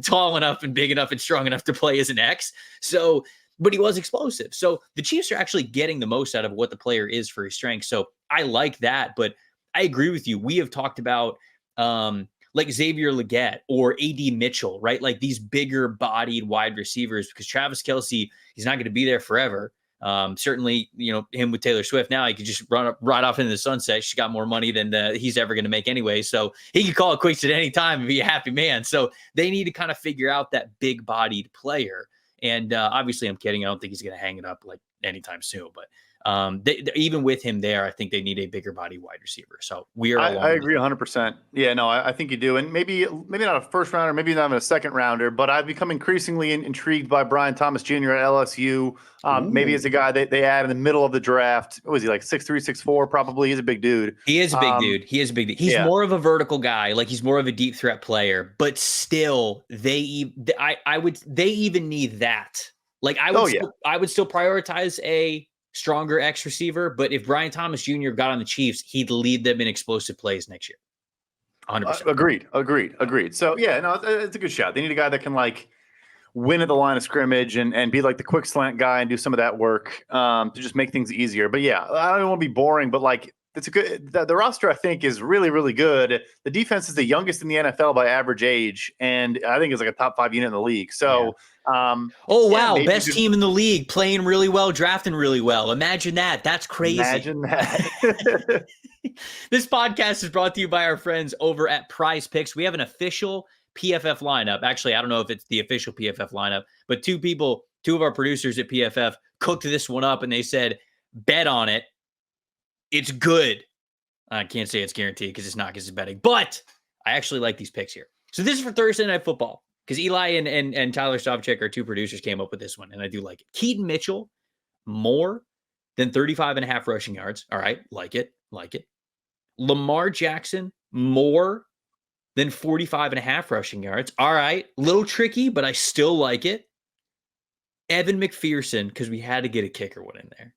tall enough and big enough and strong enough to play as an X. So, but he was explosive. So the Chiefs are actually getting the most out of what the player is for his strength. So I like that, but I agree with you. We have talked about like Xavier Legette or AD Mitchell, right? Like these bigger bodied wide receivers, because Travis Kelce, he's not going to be there forever. Certainly, him with Taylor Swift now, he could just run right off into the sunset. She's got more money than he's ever going to make anyway. So he could call it quits at any time and be a happy man. So they need to kind of figure out that big bodied player. And obviously I'm kidding. I don't think he's going to hang it up like anytime soon, but even with him there, I think they need a bigger body wide receiver. So I agree 100%. Yeah, no, I think you do. And maybe not a first rounder, maybe not even a second rounder, but I've become increasingly intrigued by Brian Thomas Jr. at LSU. Maybe as a guy they add in the middle of the draft. What was he, like 6'3", 6'4"? Probably. He's a big dude. He is a big dude. He's more of a vertical guy. Like, he's more of a deep threat player, but still they even need that. Like, I would still prioritize a stronger X receiver, but if Brian Thomas Jr. got on the Chiefs, he'd lead them in explosive plays next year. 100%. Agreed. So yeah, no, it's a good shot. They need a guy that can like win at the line of scrimmage and be like the quick slant guy and do some of that work to just make things easier. But yeah, I don't want to be boring, but like, it's a good. The roster, I think, is really, really good. The defense is the youngest in the NFL by average age, and I think it's like a top 5 unit in the league. So, best team in the league, playing really well, drafting really well. Imagine that. That's crazy. Imagine that. This podcast is brought to you by our friends over at Prizepicks. We have an official PFF lineup. Actually, I don't know if it's the official PFF lineup, but two of our producers at PFF cooked this one up, and they said, bet on it. It's good. I can't say it's guaranteed because it's not, because it's betting. But I actually like these picks here. So this is for Thursday Night Football, because Eli and Tyler Stavchek, our two producers, came up with this one, and I do like it. Keaton Mitchell, more than 35.5 rushing yards. All right, like it. Lamar Jackson, more than 45.5 rushing yards. All right, little tricky, but I still like it. Evan McPherson, because we had to get a kicker one in there.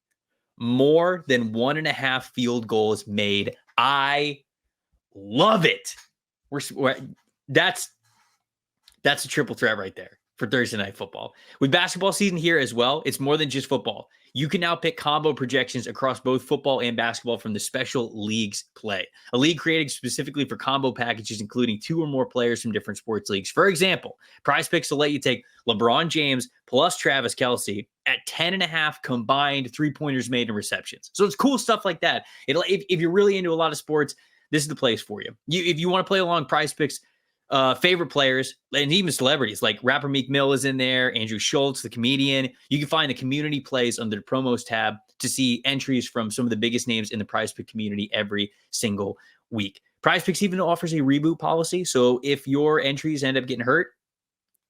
More than 1.5 field goals made. I Love it. That's a triple threat right there for Thursday Night Football. With basketball season here as well, it's more than just football. You can now pick combo projections across both football and basketball from the special leagues play. A league created specifically for combo packages, including 2 or more players from different sports leagues. For example, Prizepicks will let you take LeBron James plus Travis Kelce at 10.5 combined 3-pointers made and receptions. So it's cool stuff like that. If you're really into a lot of sports, this is the place for you. If you want to play along Prizepicks, favorite players and even celebrities like rapper Meek Mill is in there, Andrew Schultz, the comedian. You can find the community plays under the promos tab to see entries from some of the biggest names in the Prizepick community every single week. Prizepicks even offers a reboot policy. So if your entries end up getting hurt,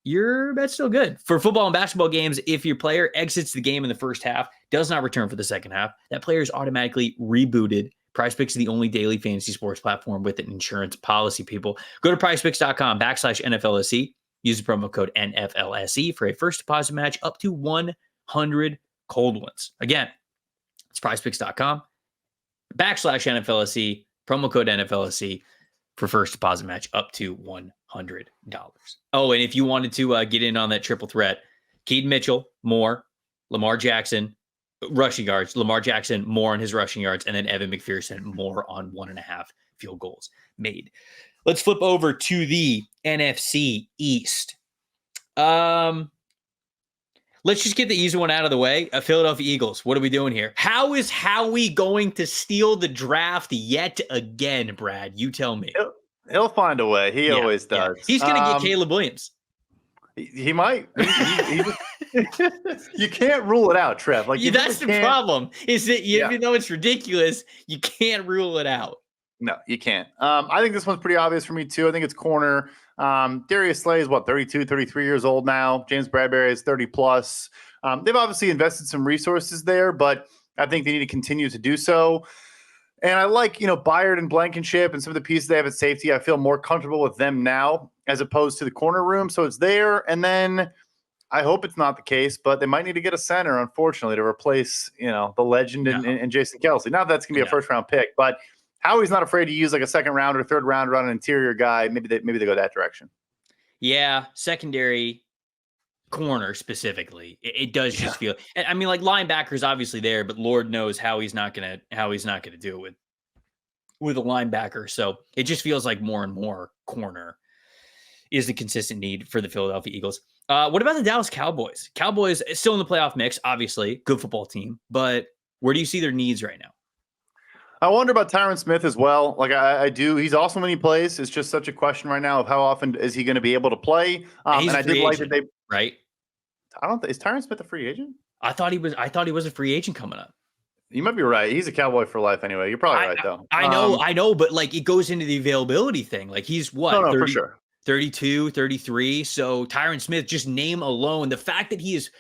your bet's still good. For football and basketball games, if your player exits the game in the first half, does not return for the second half, that player is automatically rebooted. Prizepicks is the only daily fantasy sports platform with an insurance policy, people. Go to prizepicks.com/NFLSE. Use the promo code NFLSE for a first deposit match up to 100 cold ones. Again, it's prizepicks.com/NFLSE, promo code NFLSE for first deposit match up to $100. Oh, and if you wanted to get in on that triple threat, Keaton Mitchell, more, Lamar Jackson, rushing yards, Lamar Jackson more on his rushing yards, and then Evan McPherson more on 1.5 field goals made. Let's flip over to the NFC East. Let's just get the easy one out of the way. Philadelphia Eagles. What are we doing here? How is Howie going to steal the draft yet again, Brad? You tell me. He'll find a way. He always does. He's going to get Caleb Williams. He might. You can't rule it out, Trev. Like that's the problem. Is that even though it's ridiculous, you can't rule it out. No, you can't. I think this one's pretty obvious for me too. I think it's corner. Darius Slay is 32, 33 years old now. James Bradbury is 30 plus. They've obviously invested some resources there, but I think they need to continue to do so. And I like, Byard and Blankenship and some of the pieces they have at safety. I feel more comfortable with them now as opposed to the corner room. So it's there. And then I hope it's not the case, but they might need to get a center, unfortunately, to replace, the legend and Jason Kelce. Not that that's going to be a first-round pick, but Howie's not afraid to use like a second-round or third-rounder on an interior guy. Maybe they go that direction. Yeah, secondary corner specifically. It does just feel. I mean, like linebackers obviously there, but Lord knows how he's not gonna do it with a linebacker. So it just feels like more and more corner is the consistent need for the Philadelphia Eagles. What about the Dallas Cowboys? Cowboys still in the playoff mix, obviously, good football team, but where do you see their needs right now? I wonder about Tyron Smith as well. Like I do. He's awesome when he plays. It's just such a question right now of how often is he going to be able to play. And I did like that they right. Is Tyron Smith a free agent? I thought he was a free agent coming up. You might be right. He's a Cowboy for life anyway. You're probably right though. I know, but like it goes into the availability thing. Like he's what? No, for sure. 32, 33. So Tyron Smith, just name alone, the fact that he is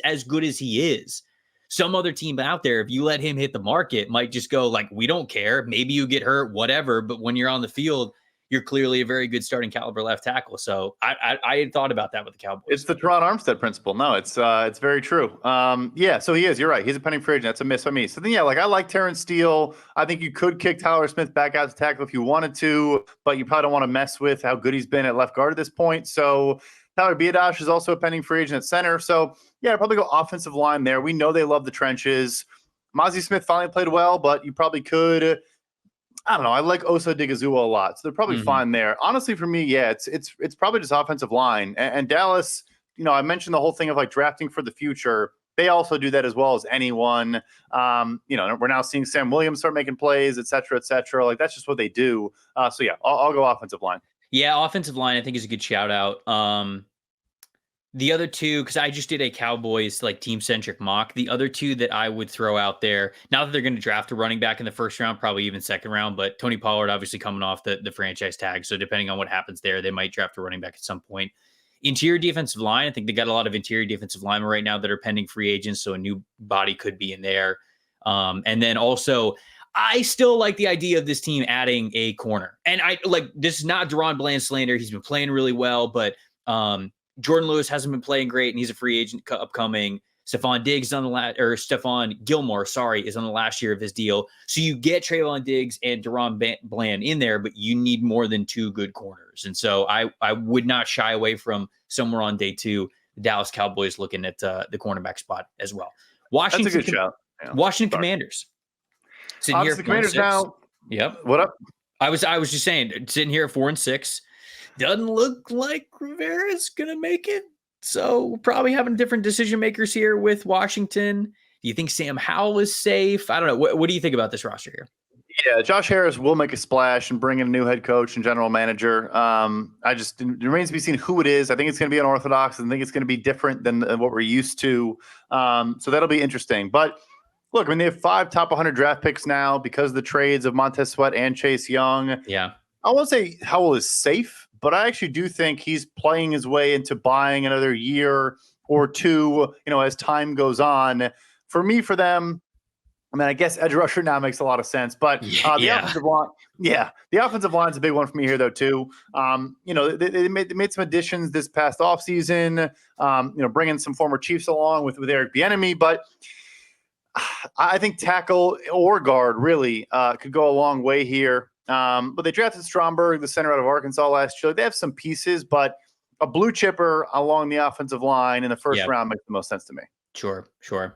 as good as he is, some other team out there, if you let him hit the market, might just go like, we don't care. Maybe you get hurt, whatever. But when you're on the field, you're clearly a very good starting caliber left tackle. So I had thought about that with the Cowboys. It's the Teron Armstead principle. No, it's very true. So he is. You're right. He's a pending free agent. That's a miss by me. So then, I like Terrence Steele. I think you could kick Tyler Smith back out to tackle if you wanted to, but you probably don't want to mess with how good he's been at left guard at this point. So Tyler Biadasz is also a pending free agent at center. So I'd probably go offensive line there. We know they love the trenches. Mozzie Smith finally played well, but you probably could. I don't know. I like Osa Digizua a lot, so they're probably fine there. Honestly, for me, it's probably just offensive line. And Dallas, I mentioned the whole thing of like drafting for the future. They also do that as well as anyone. We're now seeing Sam Williams start making plays, et cetera, et cetera. Like that's just what they do. I'll go offensive line. Yeah, offensive line I think is a good shout out. The other two, because I just did a Cowboys like team-centric mock, the other two that I would throw out there, now that they're going to draft a running back in the first round, probably even second round, but Tony Pollard obviously coming off the franchise tag, so depending on what happens there, they might draft a running back at some point. Interior defensive line, I think they got a lot of interior defensive linemen right now that are pending free agents, so a new body could be in there. And then also, I still like the idea of this team adding a corner. And this is not Deron Bland slander. He's been playing really well, but Jordan Lewis hasn't been playing great, and he's a free agent upcoming. Stephon Gilmore, is on the last year of his deal. So you get Trayvon Diggs and Deron Bland in there, but you need more than two good corners. And so I would not shy away from somewhere on day 2, the Dallas Cowboys looking at the cornerback spot as well. Washington, that's a good shout. Yeah. Washington Commanders. Sitting here the Commanders now. Yep. What up? I was just saying, sitting here at 4-6, doesn't look like Rivera's gonna make it. So we're probably having different decision makers here with Washington. Do you think Sam Howell is safe? I don't know. What do you think about this roster here? Yeah, Josh Harris will make a splash and bring in a new head coach and general manager. It remains to be seen who it is. I think it's going to be unorthodox. I think it's going to be different than what we're used to. So that'll be interesting. But look, I mean, they have 5 top 100 draft picks now because of the trades of Montez Sweat and Chase Young. Yeah. I won't say Howell is safe, but I actually do think he's playing his way into buying another year or two, as time goes on. For them, I mean, I guess edge rusher now makes a lot of sense, but the offensive line, the offensive line's a big one for me here, though, too. They made some additions this past offseason, bringing some former Chiefs along with Eric Bieniemy, but I think tackle or guard really could go a long way here. But they drafted Stromberg, the center out of Arkansas last year. They have some pieces, but a blue chipper along the offensive line in the first round makes the most sense to me. Sure.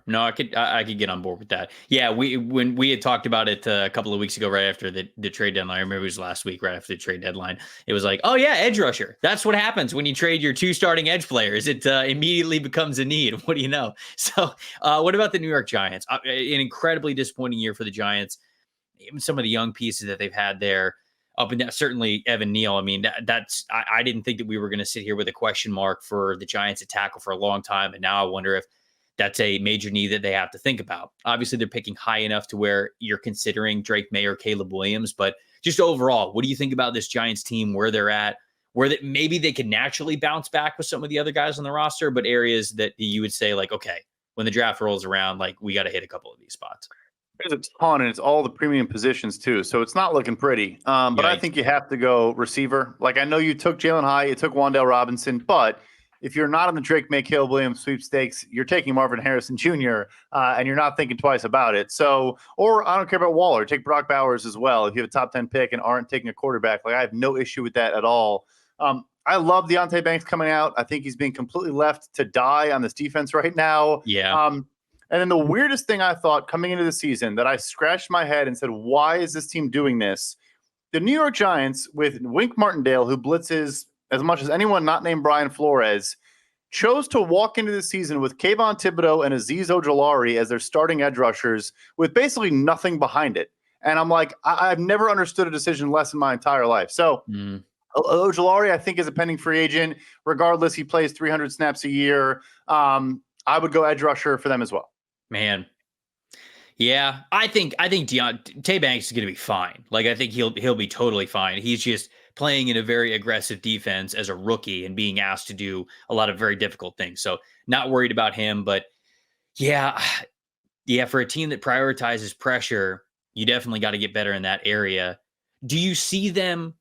No, I could get on board with that. Yeah, when we had talked about it a couple of weeks ago, right after the trade deadline. I remember it was last week, right after the trade deadline. It was like, oh yeah, edge rusher. That's what happens when you trade your 2 starting edge players. It immediately becomes a need. What do you know? So, what about the New York Giants? An incredibly disappointing year for the Giants. Even some of the young pieces that they've had there, up and down. Certainly Evan Neal. I mean, I didn't think that we were going to sit here with a question mark for the Giants at tackle for a long time, and now I wonder if that's a major need that they have to think about. Obviously, they're picking high enough to where you're considering Drake May or Caleb Williams. But just overall, what do you think about this Giants team, where they're at, maybe they can naturally bounce back with some of the other guys on the roster, but areas that you would say, like, okay, when the draft rolls around, like, we got to hit a couple of these spots? There's a ton, and it's all the premium positions, too. So it's not looking pretty. But I think you have to go receiver. Like, I know you took Jalen Hyatt, you took Wan'Dale Robinson, but if you're not on the Drake May, Caleb Williams sweepstakes, you're taking Marvin Harrison Jr., and you're not thinking twice about it. So, or I don't care about Waller. Take Brock Bowers as well. If you have a top 10 pick and aren't taking a quarterback, like, I have no issue with that at all. I love Deonte Banks coming out. I think he's being completely left to die on this defense right now. Yeah. And then the weirdest thing I thought coming into the season that I scratched my head and said, why is this team doing this? The New York Giants with Wink Martindale, who blitzes as much as anyone not named Brian Flores, chose to walk into the season with Kayvon Thibodeau and Azeez Ojulari as their starting edge rushers with basically nothing behind it. And I'm like, I've never understood a decision less in my entire life. So Ojulari, I think, is a pending free agent. Regardless, he plays 300 snaps a year. I would go edge rusher for them as well. Man. Yeah, I think Deonte Banks is going to be fine. Like, I think he'll be totally fine. He's just playing in a very aggressive defense as a rookie and being asked to do a lot of very difficult things. So not worried about him, but yeah, for a team that prioritizes pressure, you definitely got to get better in that area. Do you see them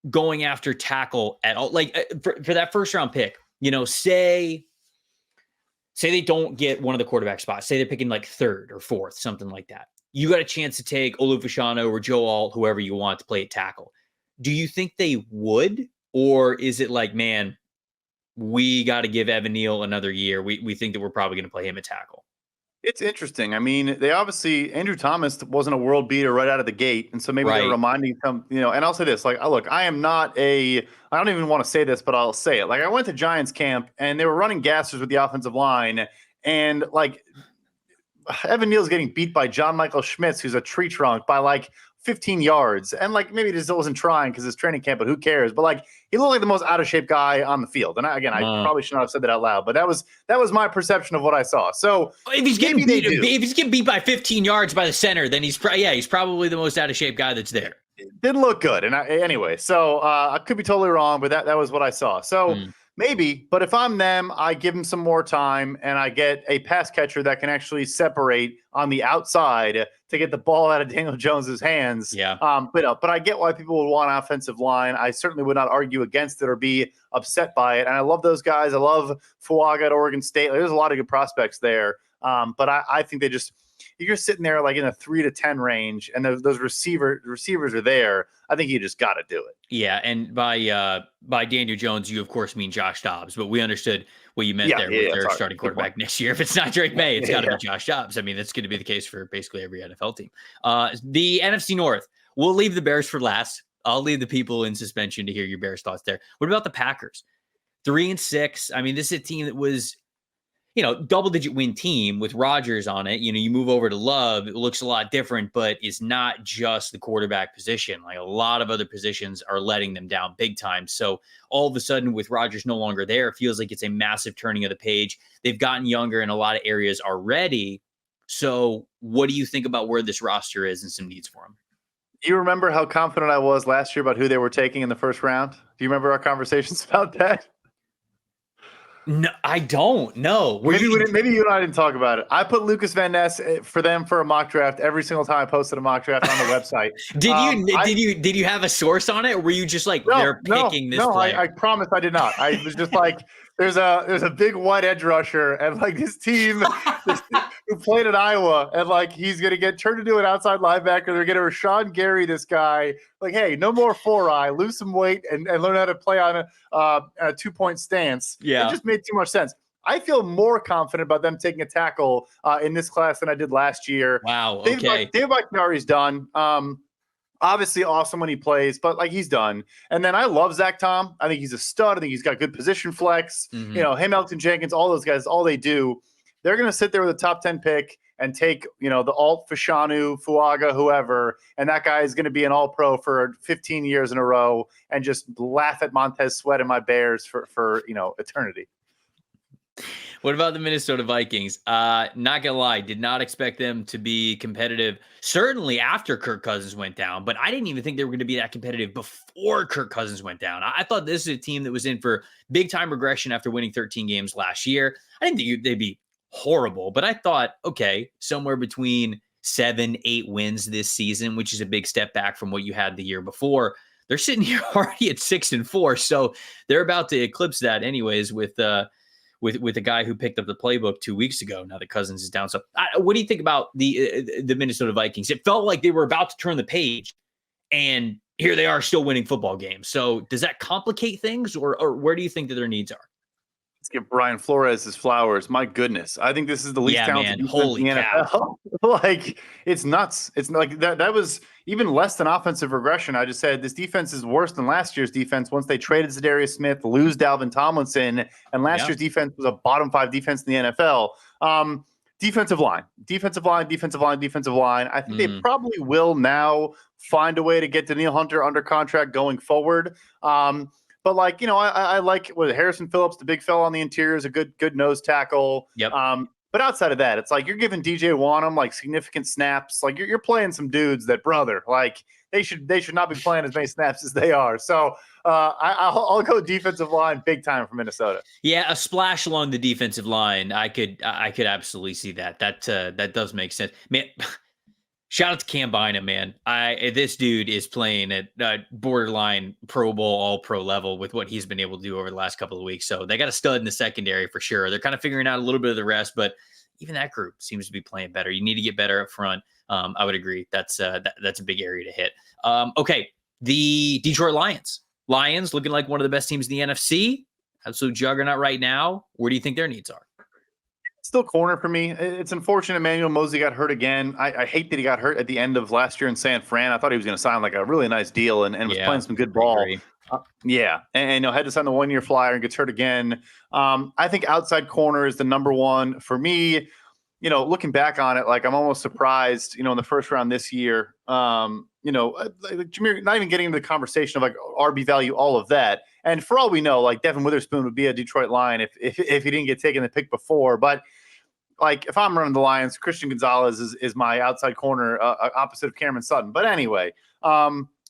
going after tackle at all? Like, for that first round pick, say they don't get one of the quarterback spots. Say they're picking like 3rd or 4th, something like that. You got a chance to take Olu Fashanu or Joe Alt, whoever you want to play at tackle. Do you think they would? Or is it like, man, we got to give Evan Neal another year. We think that we're probably going to play him at tackle. It's interesting. I mean, they obviously, Andrew Thomas wasn't a world beater right out of the gate. And so maybe they're reminding him, and I'll say this, like, look, I don't even want to say this, but I'll say it. Like, I went to Giants camp and they were running gassers with the offensive line, and like Evan Neal's getting beat by John Michael Schmitz, who's a tree trunk, by like 15 yards. And like, maybe he just wasn't trying because it's training camp, but who cares? But like, he looked like the most out of shape guy on the field. And I probably should not have said that out loud, but that was my perception of what I saw. So if he's getting beat by 15 yards by the center, then he's probably the most out of shape guy that's there. It didn't look good. And anyway, so I could be totally wrong, but that was what I saw. So Maybe, but if I'm them, I give them some more time and I get a pass catcher that can actually separate on the outside to get the ball out of Daniel Jones's hands. Yeah. But I get why people would want an offensive line. I certainly would not argue against it or be upset by it. And I love those guys. I love Fuaga at Oregon State. There's a lot of good prospects there. But I think you're sitting there like in a 3 to 10 range, and those receivers are there. I think you just got to do it. Yeah, and by Daniel Jones, you of course mean Josh Dobbs, but we understood what you meant with their starting quarterback next year. If it's not Drake May, it's got to be Josh Dobbs. I mean, that's going to be the case for basically every NFL team. The NFC North, we'll leave the Bears for last. I'll leave the people in suspension to hear your Bears thoughts there. What about the Packers? 3-6. I mean, this is a team that was, double-digit win team with Rodgers on it. You move over to Love, it looks a lot different, but it's not just the quarterback position. Like a lot of other positions are letting them down big time. So all of a sudden, with Rodgers no longer there, it feels like it's a massive turning of the page. They've gotten younger in a lot of areas already. So what do you think about where this roster is and some needs for them? You remember how confident I was last year about who they were taking in the first round? Do you remember our conversations about that? No, I don't. No. Maybe you and I didn't talk about it. I put Lucas Van Ness for them for a mock draft every single time I posted a mock draft on the website. Did you have a source on it, or were you just like they're picking this player? I promise I did not. I was just like, there's a big white edge rusher, and like this team who played at Iowa, and like he's gonna get turned into an outside linebacker. They're gonna Rashawn Gary this guy. Like, hey, no more 4-eye, lose some weight, and learn how to play on a 2-point stance. Yeah, it just made too much sense. I feel more confident about them taking a tackle in this class than I did last year. Wow. Okay. David Bakhtiari's done. Obviously awesome when he plays, but like he's done. And then I love Zach Tom. I think he's a stud. I think he's got good position flex. Mm-hmm. Him, Elton Jenkins, all those guys, all they do, they're going to sit there with a top 10 pick and take, the Alt, Fashanu, Fuaga, whoever, and that guy is going to be an all-pro for 15 years in a row and just laugh at Montez Sweat and my Bears for eternity. What about the Minnesota Vikings? Not gonna lie, did not expect them to be competitive. Certainly after Kirk Cousins went down, but I didn't even think they were going to be that competitive before Kirk Cousins went down. I thought this is a team that was in for big time regression after winning 13 games last year. I didn't think they'd be horrible, but I thought, okay, somewhere between 7-8 wins this season, which is a big step back from what you had the year before. They're sitting here already at 6-4, so they're about to eclipse that anyways with a guy who picked up the playbook 2 weeks ago. Now that Cousins is down. So what do you think about the Minnesota Vikings? It felt like they were about to turn the page, and here they are still winning football games. So does that complicate things, or where do you think that their needs are? Let's give Brian Flores his flowers. My goodness. I think this is the least talented defense in the NFL. Like, it's nuts. It's like that was even less than offensive regression. I just said this defense is worse than last year's defense once they traded Zadarius Smith, lose Dalvin Tomlinson, and last year's defense was a bottom 5 defense in the NFL. Defensive line. I think they probably will now find a way to get Danielle Hunter under contract going forward. But like, I like Harrison Phillips, the big fella on the interior, is a good nose tackle. Yep. But outside of that, it's like you're giving DJ Wanham like significant snaps. Like you're playing some dudes that, brother, like they should not be playing as many snaps as they are. So I'll go defensive line big time for Minnesota. Yeah, a splash along the defensive line. I could absolutely see that. That does make sense, man. Shout out to Cam Bynum, man. This dude is playing at borderline Pro Bowl, all-pro level with what he's been able to do over the last couple of weeks. So they got a stud in the secondary for sure. They're kind of figuring out a little bit of the rest, but even that group seems to be playing better. You need to get better up front. I would agree. That's a big area to hit. Okay, the Detroit Lions. Lions looking like one of the best teams in the NFC. Absolute juggernaut right now. Where do you think their needs are? Still corner for me. It's unfortunate Emmanuel Mosley got hurt again. I hate that he got hurt at the end of last year in San Fran. I thought he was going to sign like a really nice deal and was playing some good ball. And had to sign the 1-year flyer and gets hurt again. I think outside corner is the number one for me. Looking back on it, like I'm almost surprised, in the first round this year, Jameer, not even getting into the conversation of like RB value, all of that. And for all we know, like Devin Witherspoon would be a Detroit Lion if he didn't get taken the pick before. But like if I'm running the Lions, Christian Gonzalez is my outside corner opposite of Cameron Sutton. But anyway,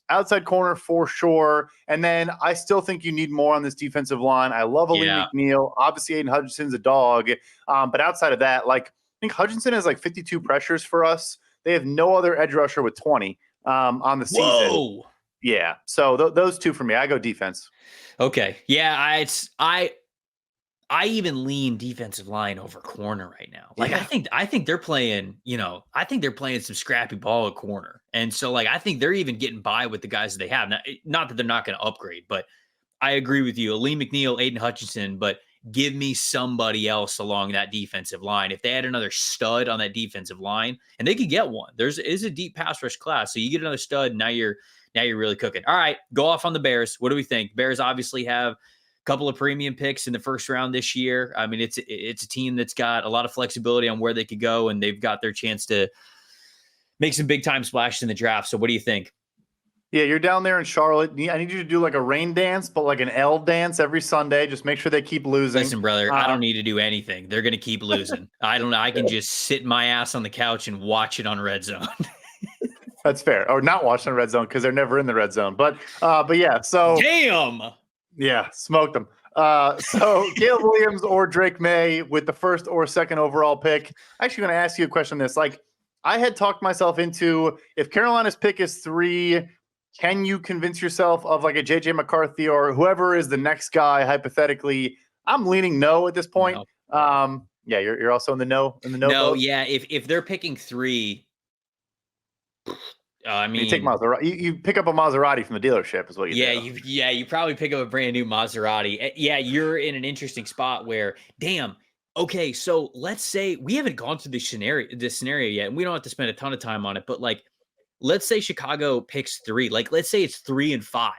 outside corner for sure. And then I still think you need more on this defensive line. I love Aleem McNeil. Obviously, Aiden Hutchinson's a dog. But outside of that, like, I think Hutchinson has like 52 pressures for us. They have no other edge rusher with 20 on the season. Whoa. Yeah. So those two for me. I go defense. Okay. Yeah. I even lean defensive line over corner right now. Like, yeah. I think they're playing, I think they're playing some scrappy ball at corner. And so, like, I think they're even getting by with the guys that they have. Now, not that they're not going to upgrade, but I agree with you. Aleem McNeil, Aiden Hutchinson, but give me somebody else along that defensive line. If they had another stud on that defensive line, and they could get one, is a deep pass rush class. So you get another stud, and now you're really cooking. All right, go off on the Bears. What do we think? Bears obviously have couple of premium picks in the first round this year. I mean, it's a team that's got a lot of flexibility on where they could go, and they've got their chance to make some big time splashes in the draft. So what do you think? Yeah, you're down there in Charlotte. I need you to do like a rain dance, but like an L dance every Sunday. Just make sure they keep losing. Listen, brother, I don't need to do anything. They're going to keep losing. I don't know. I can just sit my ass on the couch and watch it on Red Zone. That's fair. Or not watch on Red Zone because they're never in the Red Zone. But yeah, so damn. Yeah, smoked them. So Caleb Williams or Drake May with the first or second overall pick. I'm actually going to ask you a question on this. Like, I had talked myself into, if Carolina's pick is 3, can you convince yourself of like a JJ McCarthy or whoever is the next guy hypothetically? I'm leaning no at this point. No. Yeah, you're also in the no. No, vote? Yeah. If they're picking 3. I mean, you take Maserati. You pick up a Maserati from the dealership, is what you do. You probably pick up a brand new Maserati. Yeah, you're in an interesting spot where, damn. Okay, so let's say we haven't gone through this scenario yet, and we don't have to spend a ton of time on it. But like, let's say Chicago picks 3. Like, let's say it's 3 and 5.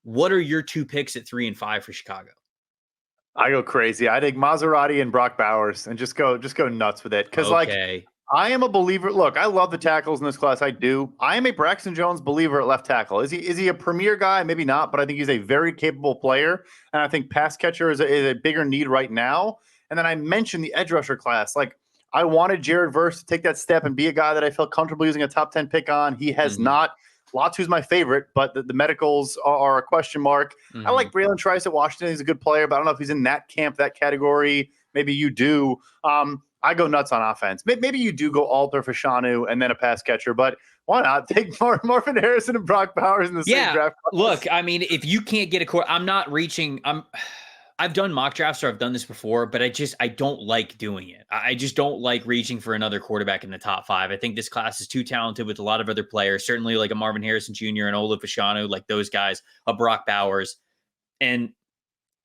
What are your 2 picks at 3 and 5 for Chicago? I go crazy. I take Maserati and Brock Bowers, and just go nuts with it because like. I am a believer. Look, I love the tackles in this class. I do. I am a Braxton Jones believer at left tackle. Is he a premier guy? Maybe not, but I think he's a very capable player. And I think pass catcher is a bigger need right now. And then I mentioned the edge rusher class. Like, I wanted Jared Verse to take that step and be a guy that I felt comfortable using a top 10 pick on. He has not. Latu's my favorite, but the medicals are a question mark. I like Braylon Trice at Washington. He's a good player, but I don't know if he's in that camp, that category. Maybe you do. I go nuts on offense. Maybe you do go Alter Fashanu and then a pass catcher, but why not take Marvin Harrison and Brock Bowers in the same draft class? Look, I mean, if you can't get a I'm not reaching. I've done mock drafts or I've done this before, but I don't like doing it. I just don't like reaching for another quarterback in the top 5. I think this class is too talented with a lot of other players, certainly like a Marvin Harrison Jr. and Ola Fashanu, like those guys, a Brock Bowers. And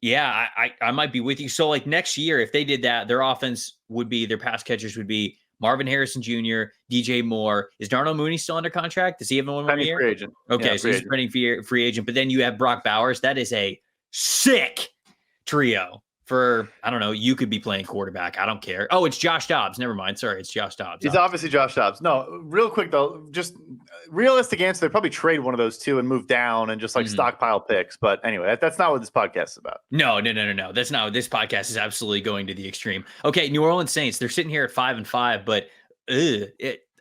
yeah, I might be with you. So like next year, if they did that, their offense would be, their pass catchers would be Marvin Harrison Jr., DJ Moore. Is Darnell Mooney still under contract? Does he have one more year? Free agent. Okay, so he's a free agent. But then you have Brock Bowers. That is a sick trio for, I don't know, you could be playing quarterback. I don't care. Oh, it's Josh Dobbs. Never mind. Sorry, it's Josh Dobbs. It's obviously Josh Dobbs. No, real quick though, just realistic answer, they'd probably trade one of those 2 and move down and just like stockpile picks. But anyway, that's not what this podcast is about. No. That's not what this podcast is. Absolutely going to the extreme. Okay, New Orleans Saints, they're sitting here at 5 and 5, but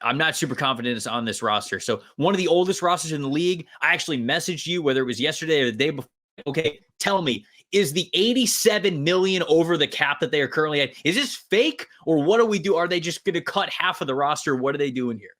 I'm not super confident on this roster. So one of the oldest rosters in the league, I actually messaged you, whether it was yesterday or the day before. Okay, tell me, is the $87 million over the cap that they are currently at, is this fake, or what do we do? Are they just going to cut half of the roster? What are they doing here?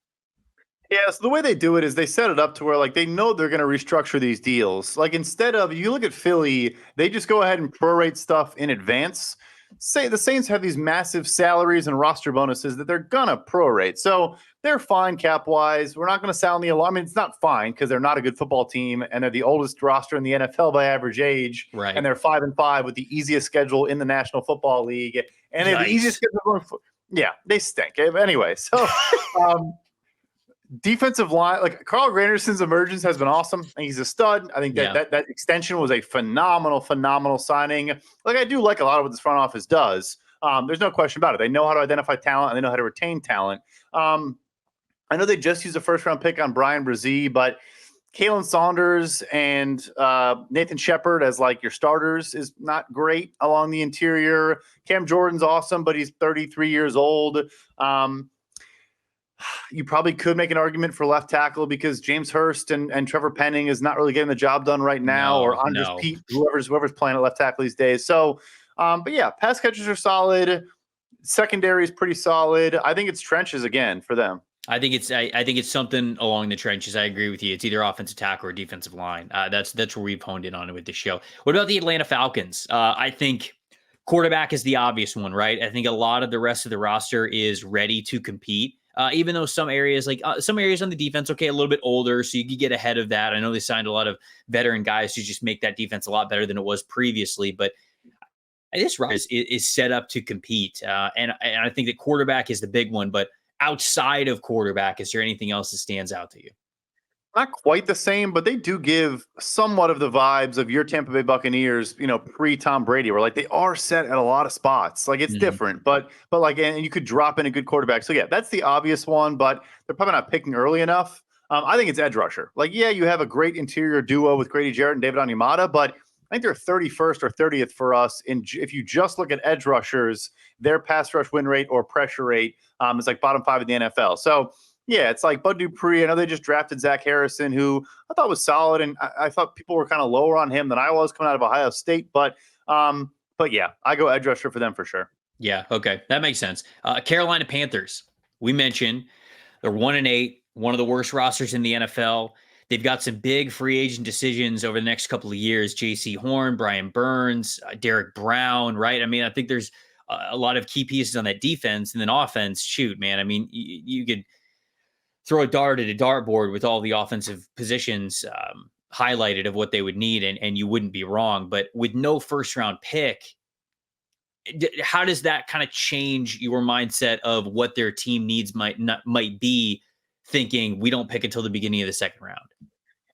Yeah, so the way they do it is they set it up to where like they know they're going to restructure these deals. Like instead of, you look at Philly, they just go ahead and prorate stuff in advance. Say the Saints have these massive salaries and roster bonuses that they're gonna prorate. So they're fine cap-wise. We're not going to sound the alarm. I mean, it's not fine because they're not a good football team and they're the oldest roster in the NFL by average age. Right. And they're 5 and 5 with the easiest schedule in the National Football League. And they have the easiest schedule. Yeah, they stink. Anyway, so defensive line, like Carl Granderson's emergence has been awesome. And he's a stud. I think that extension was a phenomenal signing. Like I do like a lot of what this front office does. There's no question about it. They know how to identify talent and they know how to retain talent. I know they just used a first-round pick on Brian Brzee, but Kalen Saunders and Nathan Shepard as like your starters is not great along the interior. Cam Jordan's awesome, but he's 33 years old. You probably could make an argument for left tackle because James Hurst and Trevor Penning is not really getting the job done right now, or Andres Pete, whoever's playing at left tackle these days. So, but yeah, pass catchers are solid. Secondary is pretty solid. I think it's trenches again for them. I think it's something along the trenches. I agree with you. It's either offensive tackle or defensive line. That's where we've honed in on it with this show. What about the Atlanta Falcons? I think quarterback is the obvious one, right? I think a lot of the rest of the roster is ready to compete. Even though some areas on the defense, okay, a little bit older, so you could get ahead of that. I know they signed a lot of veteran guys to just make that defense a lot better than it was previously, but this roster is set up to compete. And I think that quarterback is the big one, but outside of quarterback, is there anything else that stands out to you? Not quite the same, but they do give somewhat of the vibes of your Tampa Bay Buccaneers, pre-Tom Brady, where like they are set at a lot of spots. Like it's different, but like, and you could drop in a good quarterback. So yeah, that's the obvious one, but they're probably not picking early enough. I think it's edge rusher. Like, yeah, you have a great interior duo with Grady Jarrett and David Onyemata, but I think they're 31st or 30th for us. If you just look at edge rushers, their pass rush win rate or pressure rate is like bottom 5 in the NFL. So yeah, it's like Bud Dupree. I know they just drafted Zach Harrison, who I thought was solid, and I thought people were kind of lower on him than I was coming out of Ohio State. But yeah, I go edge rusher for them for sure. Yeah, okay, that makes sense. Carolina Panthers. We mentioned they're 1-8, one of the worst rosters in the NFL. They've got some big free agent decisions over the next couple of years. J.C. Horn, Brian Burns, Derek Brown, right? I mean, I think there's a lot of key pieces on that defense, and then offense. Shoot, man. I mean, you could throw a dart at a dartboard with all the offensive positions highlighted of what they would need, and you wouldn't be wrong. But with no first round pick, how does that kind of change your mindset of what their team needs might be, thinking we don't pick until the beginning of the second round?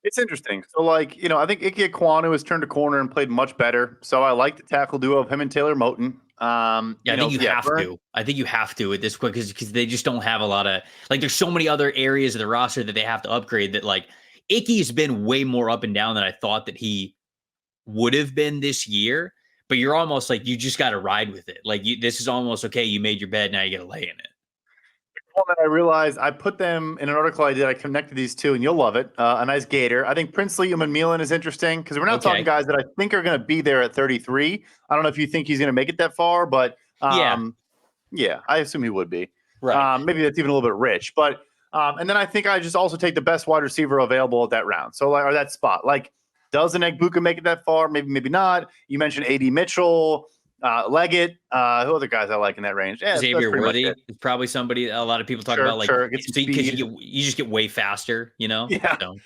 It's interesting. So, like, I think Ike Ekwonu has turned a corner and played much better. So I like the tackle duo of him and Taylor Moton. I think you have to. I think you have to at this point because they just don't have a lot of, like, there's so many other areas of the roster that they have to upgrade that, like, Ike's been way more up and down than I thought that he would have been this year. But you're almost like, you just got to ride with it. Like, this is almost, okay, you made your bed, now you got to lay in it. That I realized I put them in an article I did. I connected these two, and you'll love it. A nice Gator. I think Princely Umanmielen is interesting because we're not talking guys that I think are going to be there at 33. I don't know if you think he's going to make it that far, but yeah, I assume he would be. Right. Maybe that's even a little bit rich, but and then I think I just also take the best wide receiver available at that round. So or that spot. Like, does an Egbuka make it that far? Maybe not. You mentioned A.D. Mitchell. Leggett, who other guys I like in that range? Yeah, Xavier Woody is probably somebody a lot of people talk about, like, because you just get way faster, Yeah. So.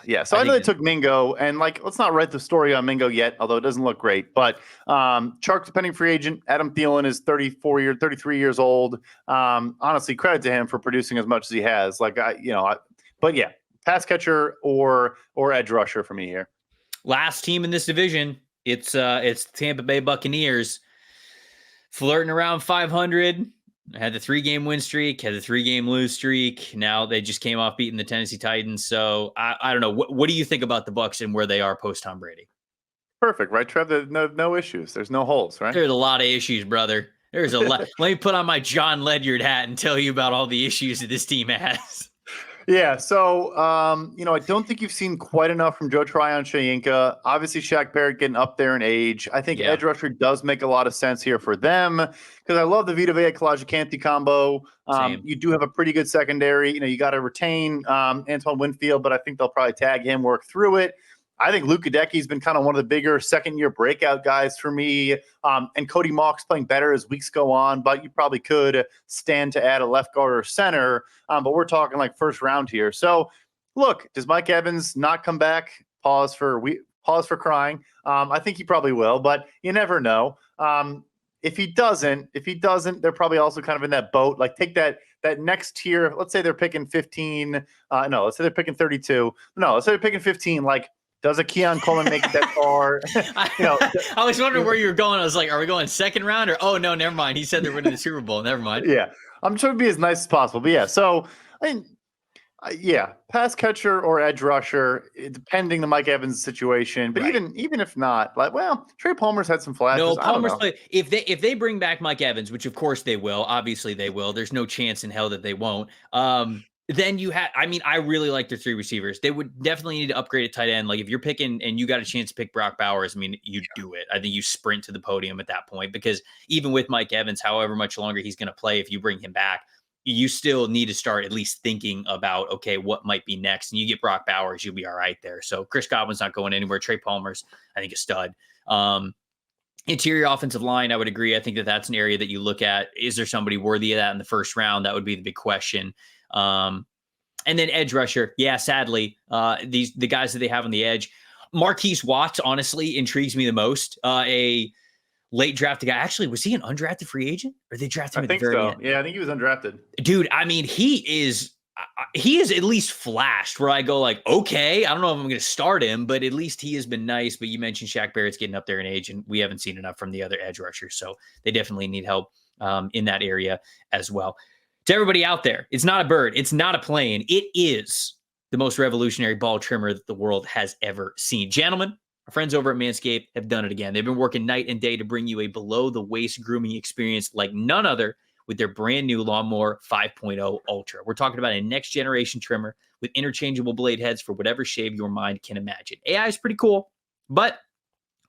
Yeah. So I know they took Mingo, and like, let's not write the story on Mingo yet, although it doesn't look great. But Chark's pending free agent. Adam Thielen is 33 years old. Honestly, credit to him for producing as much as he has. Like, but yeah, pass catcher or edge rusher for me here. Last team in this division. It's Tampa Bay Buccaneers, flirting around 500. Had the 3-game win streak, had the 3-game lose streak. Now they just came off beating the Tennessee Titans. So I don't know. What do you think about the Bucs and where they are post Tom Brady? Perfect, right, Trev? There's no issues. There's no holes, right? There's a lot of issues, brother. There's a lot. Let me put on my John Ledyard hat and tell you about all the issues that this team has. Yeah, so, I don't think you've seen quite enough from Joe Tryon-Shoyinka. Obviously, Shaq Barrett getting up there in age. I think edge rusher does make a lot of sense here for them because I love the Vita Vea-Kalijah-Kancey combo. You do have a pretty good secondary. You got to retain Antoine Winfield, but I think they'll probably tag him, work through it. I think Luke Gadecki's been kind of one of the bigger second-year breakout guys for me. And Cody Mauch's playing better as weeks go on, but you probably could stand to add a left guard or center. But we're talking like first round here. So, look, does Mike Evans not come back? Pause for crying. I think he probably will, but you never know. If he doesn't, they're probably also kind of in that boat. Like, take that next tier. Let's say they're picking 15. Let's say they're picking 32. No, let's say they're picking 15. Like, does a Keon Coleman make it that far? I was wondering where you were going. I was like, are we going second round or, oh, no, never mind. He said they're winning the Super Bowl. Never mind. Yeah. I'm trying to be as nice as possible. But yeah, so I mean, Yeah, pass catcher or edge rusher, depending the Mike Evans situation. But Right. even if not, like, well, Trey Palmer's had some No, flashes. I don't Palmer's know. play. If they bring back Mike Evans, which of course they will, obviously they will. There's no chance in hell that they won't. Then you have. I mean, I really like their three receivers. They would definitely need to upgrade a tight end. Like if you're picking and you got a chance to pick Brock Bowers, I mean, you do it. I think you sprint to the podium at that point because even with Mike Evans, however much longer he's going to play, if you bring him back, you still need to start at least thinking about okay, what might be next. And you get Brock Bowers, you'll be all right there. So Chris Godwin's not going anywhere. Trey Palmer's, I think, a stud. Interior offensive line, I would agree. I think that's an area that you look at. Is there somebody worthy of that in the first round? That would be the big question. And then edge rusher. Yeah, sadly, the guys that they have on the edge. Marquise Watts, honestly, intrigues me the most. A late drafted guy. Actually, was he an undrafted free agent? Or they drafted him at the very end? Yeah, I think he was undrafted. Dude, I mean, he is at least flashed where I go like, okay, I don't know if I'm going to start him, but at least he has been nice. But you mentioned Shaq Barrett's getting up there in age, and we haven't seen enough from the other edge rushers. So they definitely need help in that area as well. To everybody out there, it's not a bird. It's not a plane. It is the most revolutionary ball trimmer that the world has ever seen. Gentlemen, our friends over at Manscaped have done it again. They've been working night and day to bring you a below-the-waist grooming experience like none other with their brand new Lawnmower 5.0 Ultra. We're talking about a next generation trimmer with interchangeable blade heads for whatever shave your mind can imagine. AI is pretty cool, but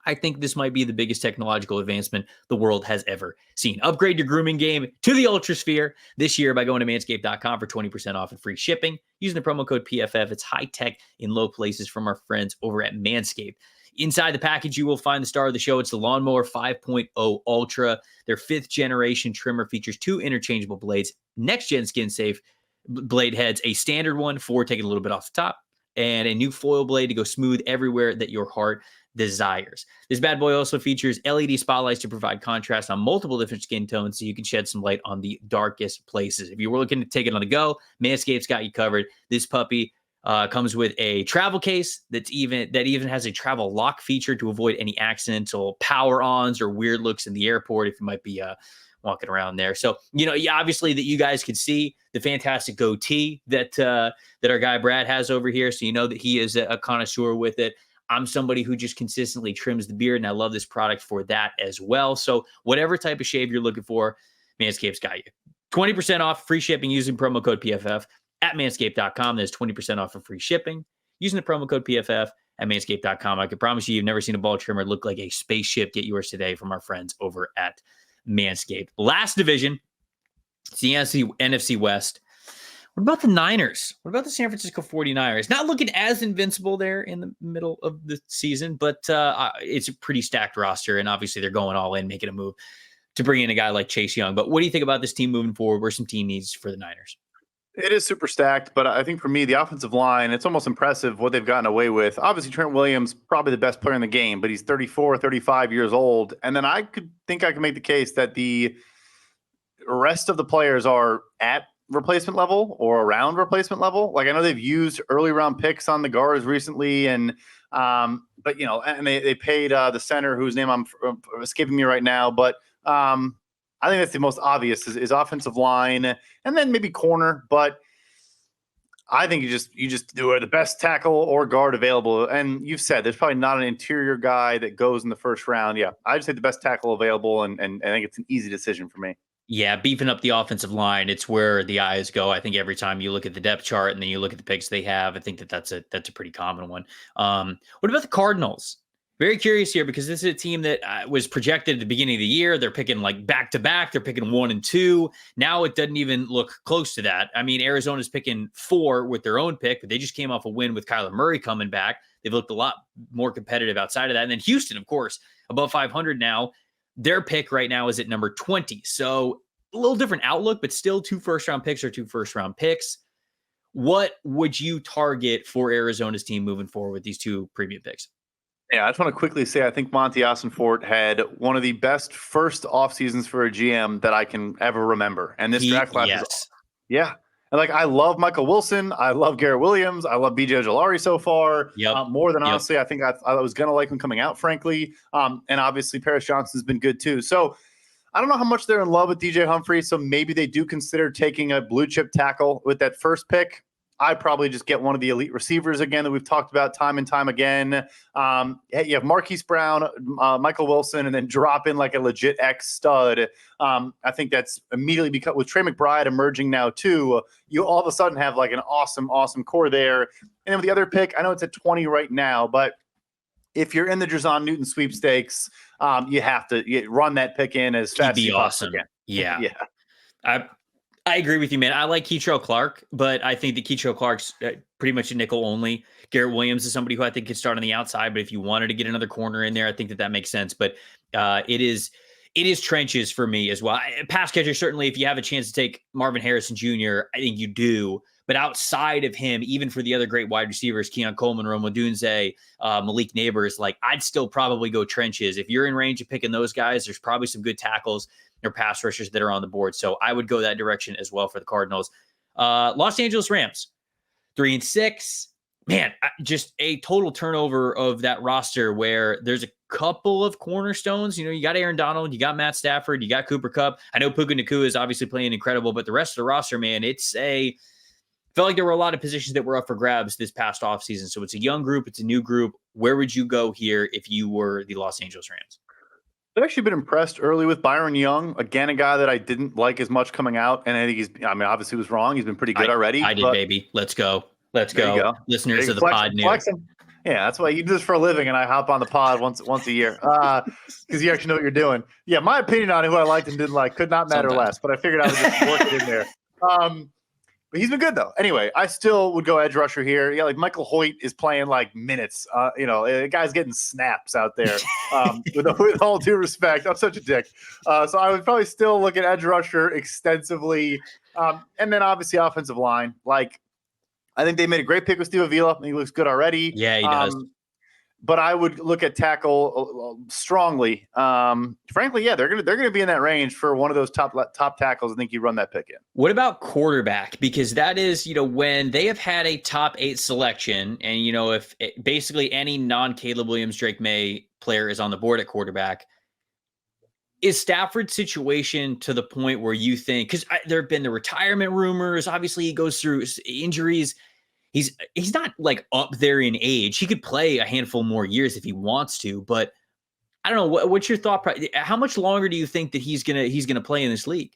I think this might be the biggest technological advancement the world has ever seen. Upgrade your grooming game to the Ultra Sphere this year by going to manscaped.com for 20% off and free shipping. Using the promo code PFF, it's high tech in low places from our friends over at Manscaped. Inside the package, you will find the star of the show. It's the Lawnmower 5.0 Ultra. Their 5th generation trimmer features 2 interchangeable blades, next-gen skin-safe blade heads, a standard one for taking a little bit off the top, and a new foil blade to go smooth everywhere that your heart desires. This bad boy also features LED spotlights to provide contrast on multiple different skin tones so you can shed some light on the darkest places. If you were looking to take it on the go, Manscaped's got you covered. This puppy comes with a travel case that even has a travel lock feature to avoid any accidental power ons or weird looks in the airport if you might be walking around there. So, obviously that you guys could see the fantastic goatee that our guy Brad has over here. So you know that he is a connoisseur with it. I'm somebody who just consistently trims the beard, and I love this product for that as well. So whatever type of shave you're looking for, Manscaped's got you. 20% off, free shipping using promo code PFF at manscaped.com. There's 20% off for free shipping using the promo code PFF at manscaped.com. I can promise you've never seen a ball trimmer look like a spaceship. Get yours today from our friends over at Manscaped. Last division, it's the NFC West. What about the Niners? What about the San Francisco 49ers? Not looking as invincible there in the middle of the season, but it's a pretty stacked roster, and obviously they're going all in, making a move to bring in a guy like Chase Young. But what do you think about this team moving forward? Where's some team needs for the Niners? It is super stacked, but I think for me, the offensive line, it's almost impressive what they've gotten away with. Obviously, Trent Williams, probably the best player in the game, but he's 34, 35 years old. And then I can make the case that the rest of the players are at replacement level or around replacement level. Like I know they've used early round picks on the guards recently, and but and they paid the center whose name I'm escaping me right now, but I think that's the most obvious is offensive line and then maybe corner. But I think you just do the best tackle or guard available. And you've said there's probably not an interior guy that goes in the first round. Yeah, I just say the best tackle available, and I think it's an easy decision for me. Yeah, beefing up the offensive line, it's where the eyes go. I think every time you look at the depth chart and then you look at the picks they have, I think that's a pretty common one. What about the Cardinals? Very curious here because this is a team that was projected at the beginning of the year. They're picking like back-to-back. They're picking 1 and 2. Now it doesn't even look close to that. I mean, Arizona's picking 4 with their own pick, but they just came off a win with Kyler Murray coming back. They've looked a lot more competitive outside of that. And then Houston, of course, above 500 now. Their pick right now is at number 20. So a little different outlook, but still 2 first-round picks or 2 first-round picks. What would you target for Arizona's team moving forward with these 2 premium picks? Yeah, I just want to quickly say I think Monty Ossenfort had one of the best first off seasons for a GM that I can ever remember. And this draft class is yeah. And I love Michael Wilson. I love Garrett Williams. I love BJ Ojulari so far. More than honestly, I think I was going to like him coming out, frankly. And obviously Paris Johnson's been good too. So I don't know how much they're in love with DJ Humphrey. So maybe they do consider taking a blue chip tackle with that first pick. I probably just get one of the elite receivers again that we've talked about time and time again. You have Marquise Brown, Michael Wilson, and then drop in like a legit X stud. I think that's immediately because with Trey McBride emerging now too, you all of a sudden have like an awesome core there. And then with the other pick, I know it's at 20 right now, but if you're in the Drazon Newton sweepstakes, you have to run that pick in as fast as you possibly can. Yeah. Yeah. I agree with you, man. I like Keitrell Clark, but I think that Keitrell Clark's pretty much a nickel only. Garrett Williams is somebody who I think could start on the outside, but if you wanted to get another corner in there, I think that makes sense. But it is trenches for me as well. Pass catcher, certainly, if you have a chance to take Marvin Harrison Jr., I think you do. But outside of him, even for the other great wide receivers, Keon Coleman, Rome Odunze, Malik Neighbors, like I'd still probably go trenches. If you're in range of picking those guys, there's probably some good tackles or pass rushers that are on the board. So I would go that direction as well for the Cardinals. Los Angeles Rams, 3-6. Man, just a total turnover of that roster where there's a couple of cornerstones. You got Aaron Donald, you got Matt Stafford, you got Cooper Kupp. I know Puka Nacua is obviously playing incredible, but the rest of the roster, man, felt like there were a lot of positions that were up for grabs this past offseason. So it's a young group. It's a new group. Where would you go here if you were the Los Angeles Rams? I've actually been impressed early with Byron Young. Again, a guy that I didn't like as much coming out. And I think obviously was wrong. He's been pretty good already. I did, baby. Let's go. Listeners of the pod knew. Yeah, that's why you do this for a living, and I hop on the pod once a year because you actually know what you're doing. Yeah, my opinion on who I liked and didn't like could not matter less, but I figured I would just work it in there. But he's been good, though. Anyway, I still would go edge rusher here. Yeah, like Michael Hoyt is playing like minutes. The guy's getting snaps out there. With all due respect, I'm such a dick. So I would probably still look at edge rusher extensively. And then obviously offensive line. Like, I think they made a great pick with Steve Avila. He looks good already. Yeah, he does. But I would look at tackle strongly. Frankly, yeah, they're gonna be in that range for one of those top tackles. I think you run that pick in. What about quarterback? Because that is, when they have had a top 8 selection, and if basically any non-Caleb Williams, Drake May player is on the board at quarterback, is Stafford's situation to the point where you think? Because there have been the retirement rumors. Obviously, he goes through injuries. He's not like up there in age. He could play a handful more years if he wants to, but I don't know. What's your thought? How much longer do you think that he's gonna play in this league?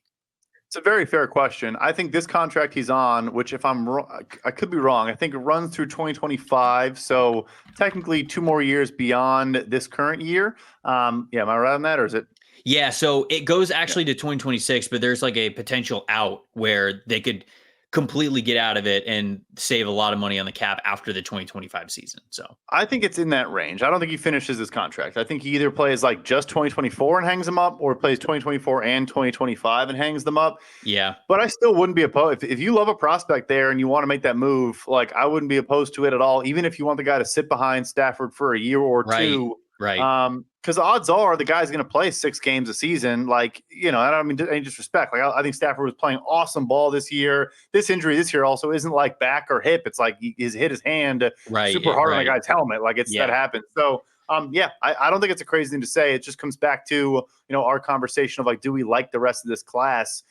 It's a very fair question. I think this contract he's on, which if I'm wrong, I could be wrong. I think it runs through 2025, so technically 2 more years beyond this current year. Am I right on that, or is it? Yeah, so it goes actually to 2026, but there's like a potential out where they could completely get out of it and save a lot of money on the cap after the 2025 season. So I think it's in that range. I don't think he finishes his contract. I think he either plays like just 2024 and hangs them up, or plays 2024 and 2025 and hangs them up. Yeah. But I still wouldn't be opposed. If you love a prospect there and you want to make that move, like I wouldn't be opposed to it at all, even if you want the guy to sit behind Stafford for a year or two. Right. Because odds are the guy's going to play 6 games a season. Like, I don't mean any disrespect. Like, I think Stafford was playing awesome ball this year. This injury this year also isn't like back or hip. It's like he's hit his hand super hard on a guy's helmet. Like that happens. So, I don't think it's a crazy thing to say. It just comes back to, our conversation of like, do we like the rest of this class?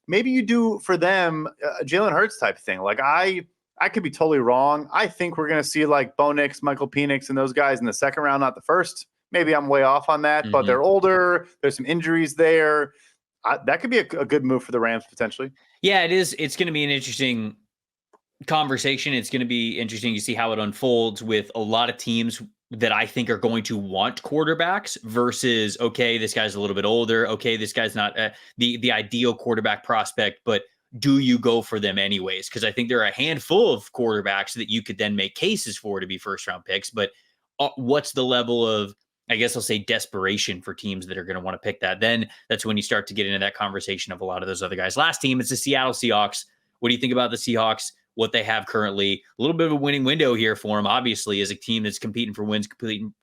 Maybe you do for them, Jalen Hurts type of thing. Like I could be totally wrong. I think we're going to see like Bo Nix, Michael Penix, and those guys in the second round, not the first. Maybe I'm way off on that, but they're older. There's some injuries there. That could be a good move for the Rams potentially. Yeah, it is. It's going to be an interesting conversation. It's going to be interesting to see how it unfolds with a lot of teams that I think are going to want quarterbacks versus, okay, this guy's a little bit older. Okay, this guy's not the ideal quarterback prospect, but do you go for them anyways? Because I think there are a handful of quarterbacks that you could then make cases for to be first round picks. But what's the level of, I guess I'll say, desperation for teams that are going to want to pick that? Then that's when you start to get into that conversation of a lot of those other guys. Last team is the Seattle Seahawks. What do you think about the Seahawks? What they have currently? A little bit of a winning window here for them, obviously, as a team that's competing for wins,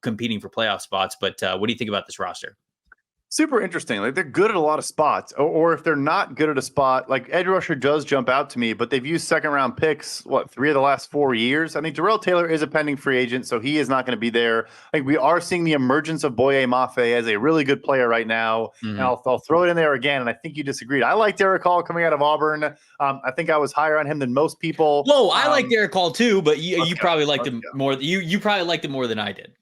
competing for playoff spots. But what do you think about this roster? super interesting. Like they're good at a lot of spots, or if they're not good at a spot, like edge rusher does jump out to me, but they've used second round picks, 3 of the last 4 years. I think Darrell Taylor is a pending free agent, so he is not going to be there. Like we are seeing the emergence of Boye Mafe as a really good player right now. And I'll throw it in there again. And I think you disagreed. I like Derek Hall coming out of Auburn. I think I was higher on him than most people. Whoa, I like Derek Hall too, but you probably liked him more. You probably liked him more than I did.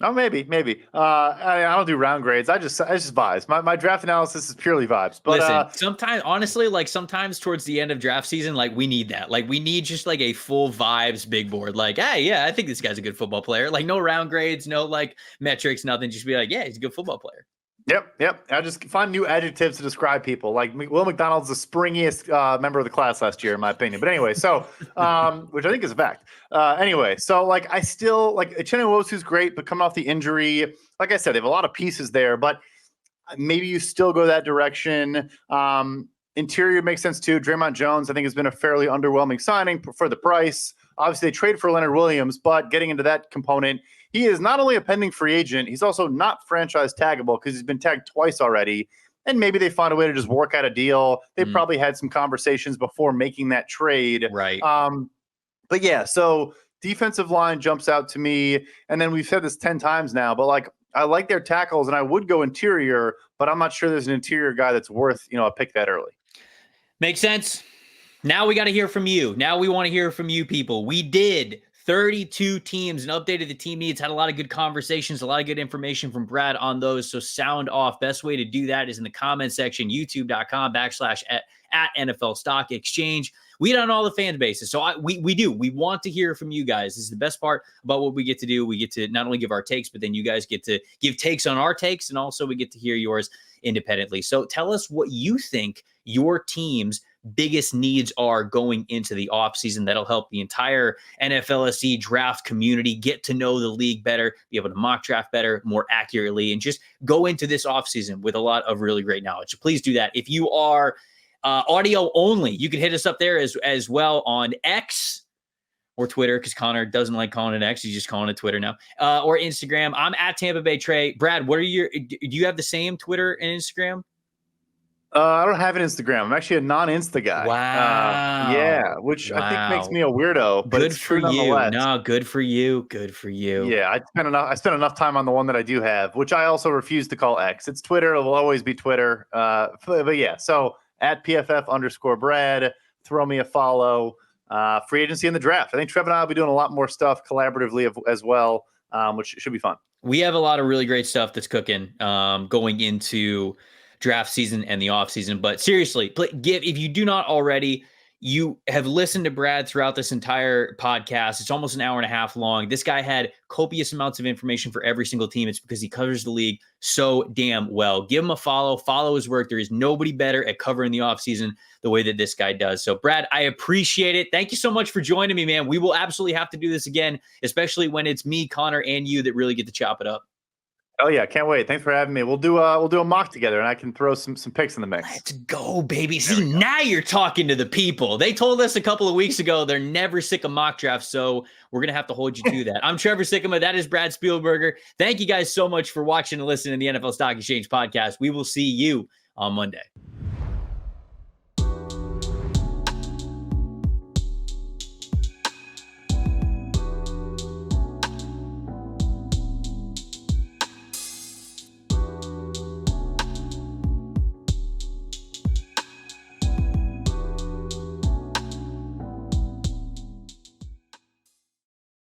Oh, maybe. I don't do round grades. I just vibes. My draft analysis is purely vibes. But listen, sometimes, honestly, like sometimes towards the end of draft season, like we need that. Like we need just like a full vibes big board. Like, hey, yeah, I think this guy's a good football player. Like no round grades, no like metrics, nothing. Just be like, yeah, he's a good football player. Yep. I just find new adjectives to describe people. Like Will McDonald's the springiest member of the class last year, in my opinion. But anyway, so which I think is a fact. Anyway, so like I still like Uchenna Nwosu's great, but coming off the injury, like I said, they have a lot of pieces there. But maybe you still go that direction. Interior makes sense too. Draymond Jones, I think, has been a fairly underwhelming signing for the price. Obviously, they traded for Leonard Williams, but getting into that component, he is not only a pending free agent, he's also not franchise taggable because he's been tagged twice already. And maybe they find a way to just work out a deal. They probably had some conversations before making that trade. Right. But yeah, so defensive line jumps out to me. And then we've said this 10 times now, but like I like their tackles and I would go interior, but I'm not sure there's an interior guy that's worth, a pick that early. Makes sense. Now we got to hear from you. Now we want to hear from you people. We did 32 teams and updated the team needs, had a lot of good conversations, a lot of good information from Brad on those. So sound off. Best way to do that is in the comment section, youtube.com/at NFL Stock Exchange. We done all the fan bases. So we want to hear from you guys. This is the best part about what we get to do. We get to not only give our takes, but then you guys get to give takes on our takes. And also we get to hear yours independently. So tell us what you think your team's biggest needs are going into the offseason. That'll help the entire NFLSE draft community get to know the league better, be able to mock draft better, more accurately, and just go into this offseason with a lot of really great knowledge. So please do that. If you are audio only, you can hit us up there as well on X or Twitter, because Connor doesn't like calling it X. He's just calling it Twitter now. Or Instagram. I'm at Tampa Bay Trey. Brad, do you have the same Twitter and Instagram? I don't have an Instagram. I'm actually a non-Insta guy. Wow. Which I think makes me a weirdo. But good for you. No, good for you. Good for you. Yeah, I spent enough time on the one that I do have, which I also refuse to call X. It's Twitter. It will always be Twitter. But yeah, so at PFF_Brad, throw me a follow. Free agency and the draft. I think Trevor and I will be doing a lot more stuff collaboratively as well, which should be fun. We have a lot of really great stuff that's cooking going into draft season and the off season. But seriously, if you do not already, you have listened to Brad throughout this entire podcast. It's almost an hour and a half long. This guy had copious amounts of information for every single team. It's because he covers the league so damn well. Give him a follow his work. There is nobody better at covering the offseason the way that this guy does. So Brad, I appreciate it. Thank you so much for joining me, man. We will absolutely have to do this again, especially when it's me, Connor, and you that really get to chop it up. Oh yeah, can't wait. Thanks for having me. We'll do a mock together, and I can throw some picks in the mix. Let's go, baby. See, now you're talking to the people. They told us a couple of weeks ago they're never sick of mock drafts, so we're gonna have to hold you to that. I'm Trevor Sikkema. That is Brad Spielberger. Thanking you guys so much for watching and listening to the NFL Stock Exchange podcast. We will see you on Monday.